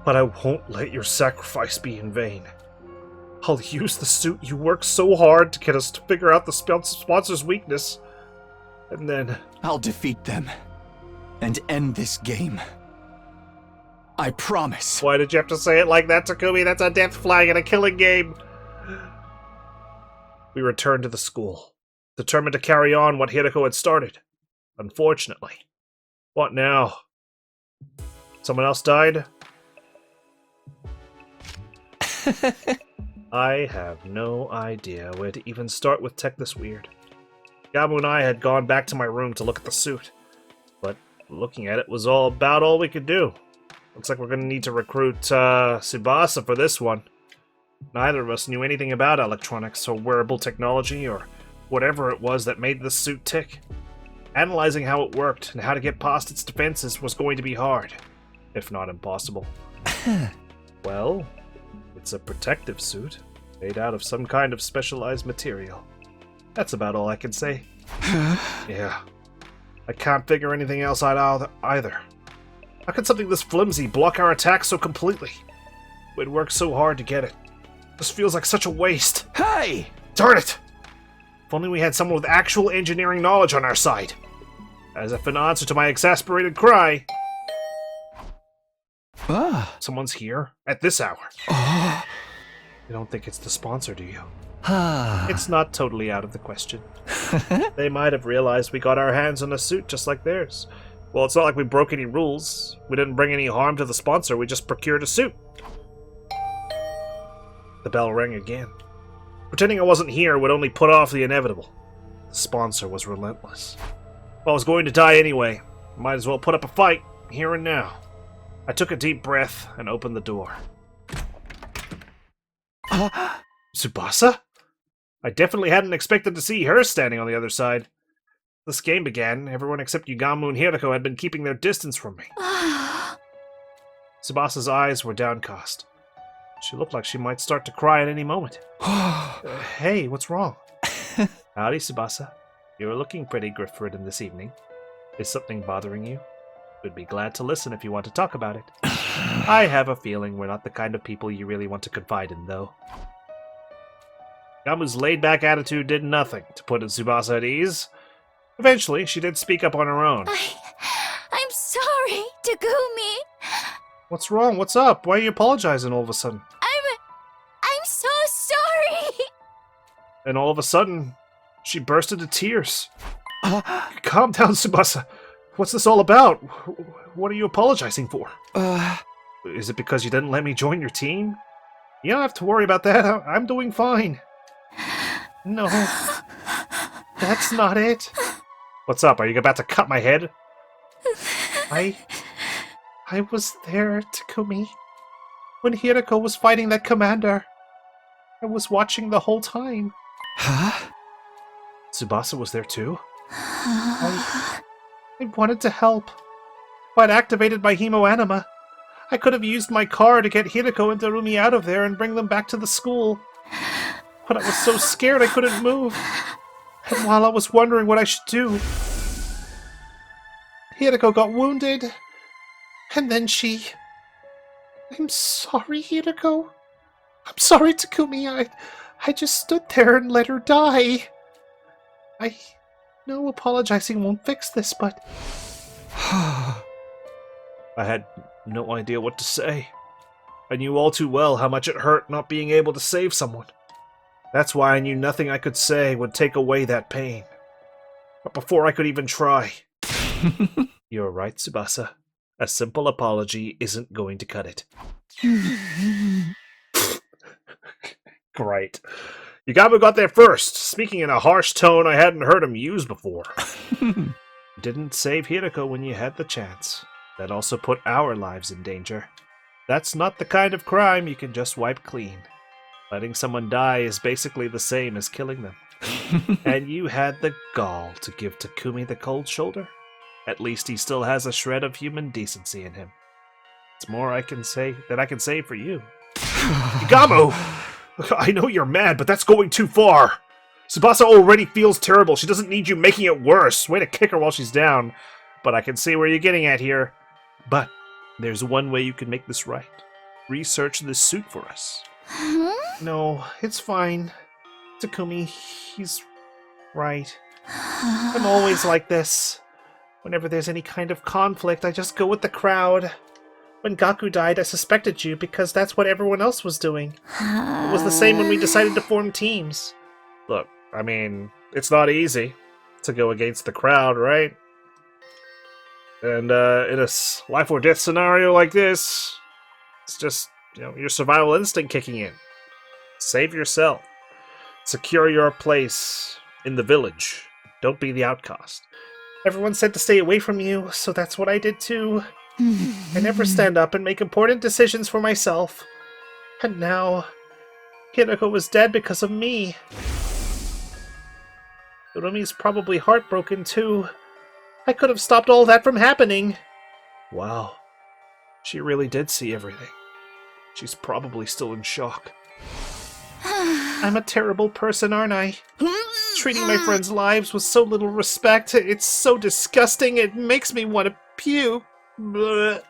But I won't let your sacrifice be in vain. I'll use the suit you worked so hard to get us to figure out the sponsor's weakness. And then... I'll defeat them. And end this game. I promise. Why did you have to say it like that, Takumi? That's a death flag in a killing game. We returned to the school, determined to carry on what Hideko had started. Unfortunately. What now? Someone else died? I have no idea where to even start with tech this weird. Gamu and I had gone back to my room to look at the suit, but looking at it was about all we could do. Looks like we're going to need to recruit Tsubasa for this one. Neither of us knew anything about electronics or wearable technology or whatever it was that made this suit tick. Analyzing how it worked and how to get past its defenses was going to be hard. if not impossible. Well, it's a protective suit, made out of some kind of specialized material. That's about all I can say. Yeah. I can't figure anything else out either. How could something this flimsy block our attacks so completely? We'd worked so hard to get it. This feels like such a waste. Hey! Darn it! If only we had someone with actual engineering knowledge on our side. As if in answer to my exasperated cry, someone's here at this hour. You don't think it's the sponsor, do you? It's not totally out of the question. They might have realized we got our hands on a suit just like theirs. Well, it's not like we broke any rules. We didn't bring any harm to the sponsor, we just procured a suit. The bell rang again. Pretending I wasn't here would only put off the inevitable. The sponsor was relentless. If I was going to die anyway, might as well put up a fight, here and now. I took a deep breath and opened the door. Tsubasa? I definitely hadn't expected to see her standing on the other side. This game began, everyone except Yugamu and Hirako had been keeping their distance from me. Tsubasa's eyes were downcast. She looked like she might start to cry at any moment. Hey, what's wrong? Howdy, Tsubasa. You're looking pretty Griffin this evening. Is something bothering you? Would be glad to listen if you want to talk about it. I have a feeling we're not the kind of people you really want to confide in, though. Gamu's laid-back attitude did nothing to put Tsubasa at ease. Eventually, she did speak up on her own. I'm sorry, Takumi. What's wrong? What's up? Why are you apologizing all of a sudden? I'm so sorry. And all of a sudden, she burst into tears. Calm down, Tsubasa. What's this all about? What are you apologizing for? Is it because you didn't let me join your team? You don't have to worry about that. I'm doing fine. No. That's not it. What's up? Are you about to cut my head? I was there, Takumi. When Hirako was fighting that commander. I was watching the whole time. Huh? Tsubasa was there too? I wanted to help. If I'd activated my Hemoanima, I could have used my car to get Hirako and Darumi out of there and bring them back to the school. But I was so scared I couldn't move. And while I was wondering what I should do, Hirako got wounded. And then she... I'm sorry, Hirako. I'm sorry, Takumi. I just stood there and let her die. I know apologizing won't fix this, but... I had no idea what to say. I knew all too well how much it hurt not being able to save someone. That's why I knew nothing I could say would take away that pain. But before I could even try... You're right, Tsubasa. A simple apology isn't going to cut it. Great. Yugamu got there first, speaking in a harsh tone I hadn't heard him use before. You didn't save Hirako when you had the chance. That also put our lives in danger. That's not the kind of crime you can just wipe clean. Letting someone die is basically the same as killing them. And you had the gall to give Takumi the cold shoulder? At least he still has a shred of human decency in him. It's more I can say for you. Yugamu! I know you're mad, but that's going too far. Tsubasa already feels terrible. She doesn't need you making it worse. Way to kick her while she's down. But I can see where you're getting at here. But there's one way you can make this right. Research this suit for us. No, it's fine. Takumi, he's right. I'm always like this. Whenever there's any kind of conflict, I just go with the crowd. When Gaku died, I suspected you because that's what everyone else was doing. It was the same when we decided to form teams. Look, I mean, it's not easy to go against the crowd, right? And in a life or death scenario like this, it's just, your survival instinct kicking in. Save yourself. Secure your place in the village. Don't be the outcast. Everyone said to stay away from you, so that's what I did too. I never stand up and make important decisions for myself. And now, Hirako was dead because of me. Urumi's probably heartbroken too. I could have stopped all that from happening. Wow. She really did see everything. She's probably still in shock. I'm a terrible person, aren't I? Treating my friends' lives with so little respect. It's so disgusting, it makes me want to puke. Blech.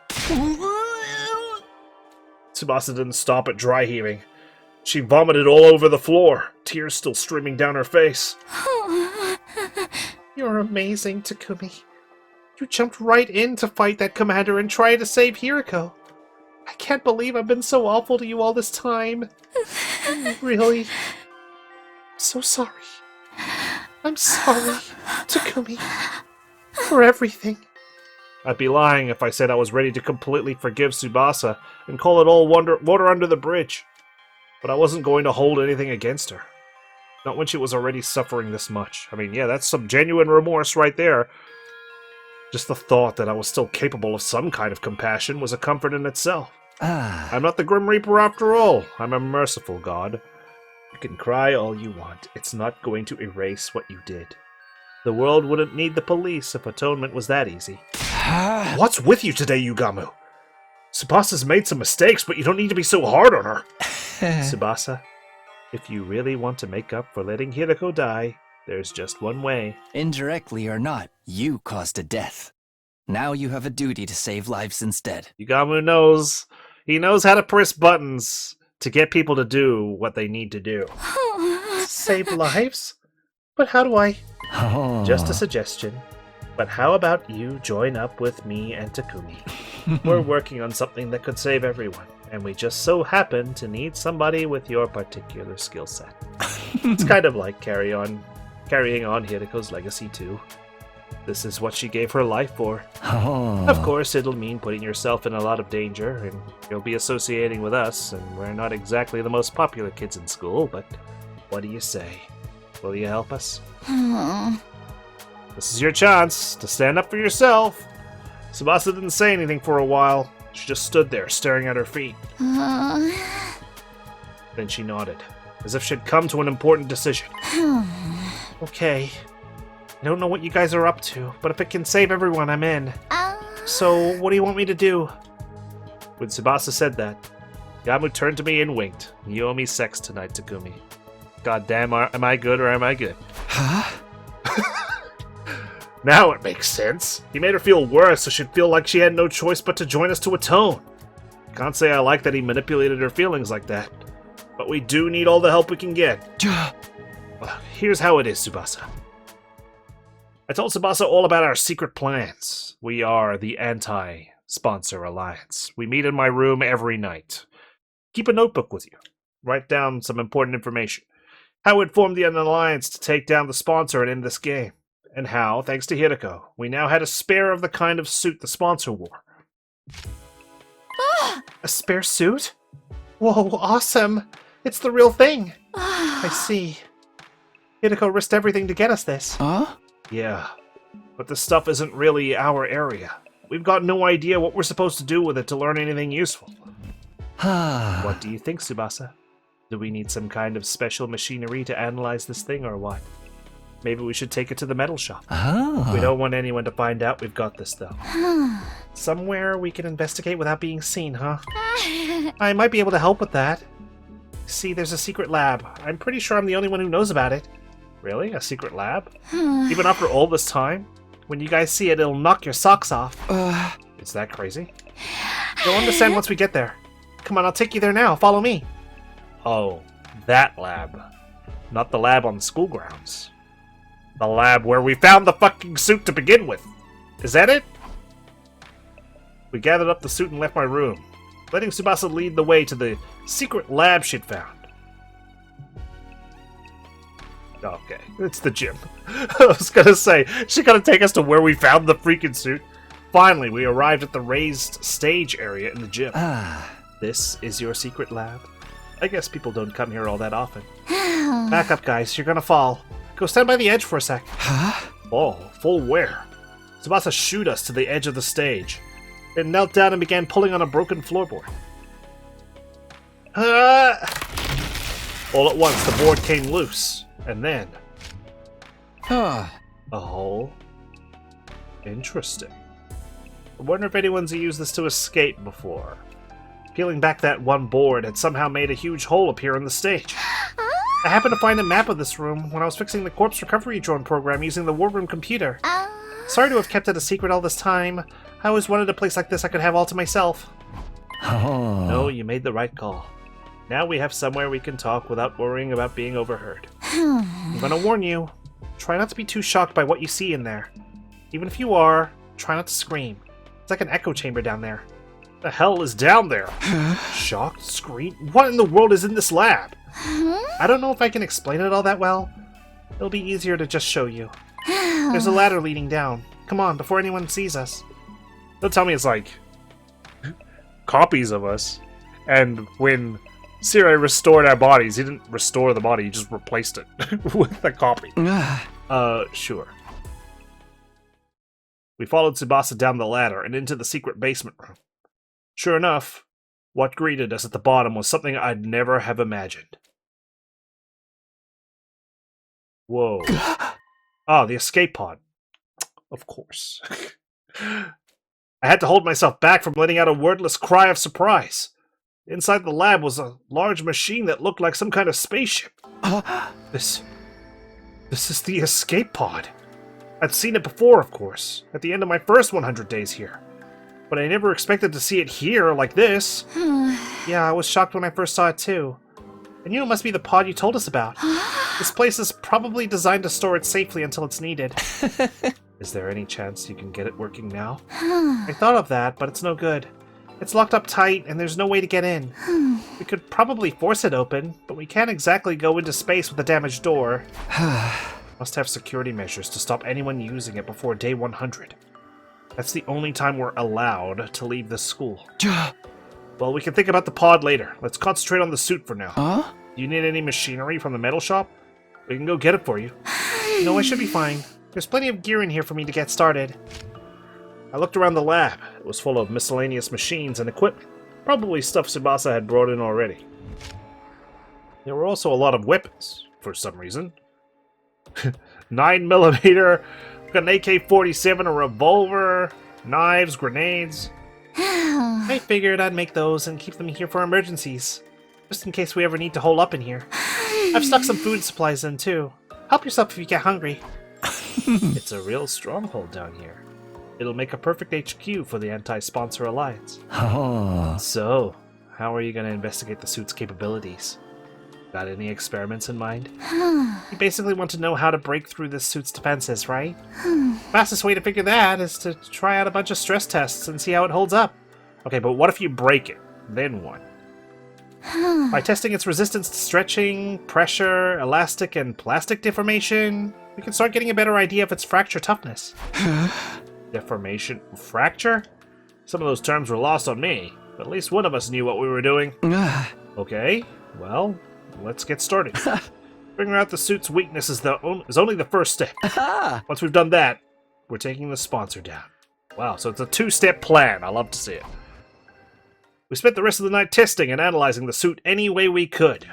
Tsubasa didn't stop at dry heaving. She vomited all over the floor, tears still streaming down her face. You're amazing, Takumi. You jumped right in to fight that commander and try to save Hiriko. I can't believe I've been so awful to you all this time. Really? I'm so sorry. I'm sorry, Takumi, for everything. I'd be lying if I said I was ready to completely forgive Tsubasa and call it all water under the bridge. But I wasn't going to hold anything against her. Not when she was already suffering this much. I mean, yeah, that's some genuine remorse right there. Just the thought that I was still capable of some kind of compassion was a comfort in itself. I'm not the Grim Reaper after all. I'm a merciful god. You can cry all you want. It's not going to erase what you did. The world wouldn't need the police if atonement was that easy. What's with you today, Yugamu? Tsubasa's made some mistakes, but you don't need to be so hard on her. Tsubasa, if you really want to make up for letting Hiriko die, there's just one way. Indirectly or not, you caused a death. Now you have a duty to save lives instead. Yugamu knows. He knows how to press buttons to get people to do what they need to do. Save lives? But how do I? Oh. Just a suggestion. But how about you join up with me and Takumi? We're working on something that could save everyone, and we just so happen to need somebody with your particular skill set. It's kind of like carrying on Hiriko's legacy too. This is what she gave her life for. Oh. Of course, it'll mean putting yourself in a lot of danger, and you'll be associating with us, and we're not exactly the most popular kids in school, but what do you say? Will you help us? This is your chance to stand up for yourself. Tsubasa didn't say anything for a while. She just stood there, staring at her feet. Then she nodded, as if she'd come to an important decision. Okay. I don't know what you guys are up to, but if it can save everyone, I'm in. So, what do you want me to do? When Tsubasa said that, Yamu turned to me and winked. You owe me sex tonight, Takumi. God damn, am I good or am I good? Huh? Now it makes sense. He made her feel worse, so she'd feel like she had no choice but to join us to atone. Can't say I like that he manipulated her feelings like that. But we do need all the help we can get. Here's how it is, Tsubasa. I told Tsubasa all about our secret plans. We are the Anti-Sponsor Alliance. We meet in my room every night. Keep a notebook with you. Write down some important information. How it formed the alliance to take down the sponsor and end this game. And how, thanks to Hiriko, we now had a spare of the kind of suit the sponsor wore. A spare suit? Whoa, awesome! It's the real thing! I see. Hiriko risked everything to get us this. Huh? Yeah, but this stuff isn't really our area. We've got no idea what we're supposed to do with it to learn anything useful. What do you think, Tsubasa? Do we need some kind of special machinery to analyze this thing or what? Maybe we should take it to the metal shop. Oh. We don't want anyone to find out we've got this, though. Somewhere we can investigate without being seen, huh? I might be able to help with that. See, there's a secret lab. I'm pretty sure I'm the only one who knows about it. Really? A secret lab? Even after all this time? When you guys see it, it'll knock your socks off. Is that crazy? You'll understand once we get there. Come on, I'll take you there now. Follow me. Oh, that lab. Not the lab on the school grounds. The lab where we found the fucking suit to begin with. Is that it? We gathered up the suit and left my room, letting Tsubasa lead the way to the secret lab she'd found. Okay, it's the gym. I was gonna say, she gotta take us to where we found the freaking suit. Finally, we arrived at the raised stage area in the gym. This is your secret lab? I guess people don't come here all that often. Back up, guys. You're gonna fall. Go stand by the edge for a sec. Huh? Fall? Full where? Tsubasa shooed us to the edge of the stage. Then knelt down and began pulling on a broken floorboard. All at once, the board came loose. And then... Huh. a hole? Interesting. I wonder if anyone's used this to escape before. Peeling back that one board had somehow made a huge hole appear on the stage. I happened to find a map of this room when I was fixing the corpse recovery drone program using the war room computer. Sorry to have kept it a secret all this time. I always wanted a place like this I could have all to myself. Oh. No, you made the right call. Now we have somewhere we can talk without worrying about being overheard. I'm gonna warn you, try not to be too shocked by what you see in there. Even if you are, try not to scream. It's like an echo chamber down there. The hell is down there? Shocked? Scream? What in the world is in this lab? I don't know if I can explain it all that well. It'll be easier to just show you. There's a ladder leading down. Come on, before anyone sees us. Don't tell me it's like copies of us. And when Sirai restored our bodies, he didn't restore the body, he just replaced it with a copy. Sure. We followed Tsubasa down the ladder and into the secret basement room. Sure enough, what greeted us at the bottom was something I'd never have imagined. Whoa. Oh, the escape pod. Of course. I had to hold myself back from letting out a wordless cry of surprise. Inside the lab was a large machine that looked like some kind of spaceship. This is the escape pod. I'd seen it before, of course, at the end of my first 100 days here. But I never expected to see it here like this. Yeah, I was shocked when I first saw it too. I knew it must be the pod you told us about. This place is probably designed to store it safely until it's needed. Is there any chance you can get it working now? I thought of that, but it's no good. It's locked up tight, and there's no way to get in. We could probably force it open, but we can't exactly go into space with a damaged door. Must have security measures to stop anyone using it before day 100. That's the only time we're allowed to leave this school. Well, we can think about the pod later. Let's concentrate on the suit for now. Do you need any machinery from the metal shop? We can go get it for you. No, I should be fine. There's plenty of gear in here for me to get started. I looked around the lab. It was full of miscellaneous machines and equipment. Probably stuff Tsubasa had brought in already. There were also a lot of weapons, for some reason. 9mm, an AK-47, a revolver, knives, grenades. I figured I'd make those and keep them here for emergencies, just in case we ever need to hole up in here. I've stuck some food supplies in too. Help yourself if you get hungry. It's a real stronghold down here. It'll make a perfect HQ for the Anti-Sponsor Alliance. So, how are you going to investigate the suit's capabilities? Got any experiments in mind? You basically want to know how to break through this suit's defenses, right? Fastest way to figure that is to try out a bunch of stress tests and see how it holds up. Okay, but what if you break it? Then what? By testing its resistance to stretching, pressure, elastic, and plastic deformation, we can start getting a better idea of its fracture toughness. Deformation? Fracture? Some of those terms were lost on me, but at least one of us knew what we were doing. Okay, well, let's get started. Figuring out the suit's weakness is only the first step. Once we've done that, we're taking the sponsor down. Wow, so it's a two-step plan. I love to see it. We spent the rest of the night testing and analyzing the suit any way we could.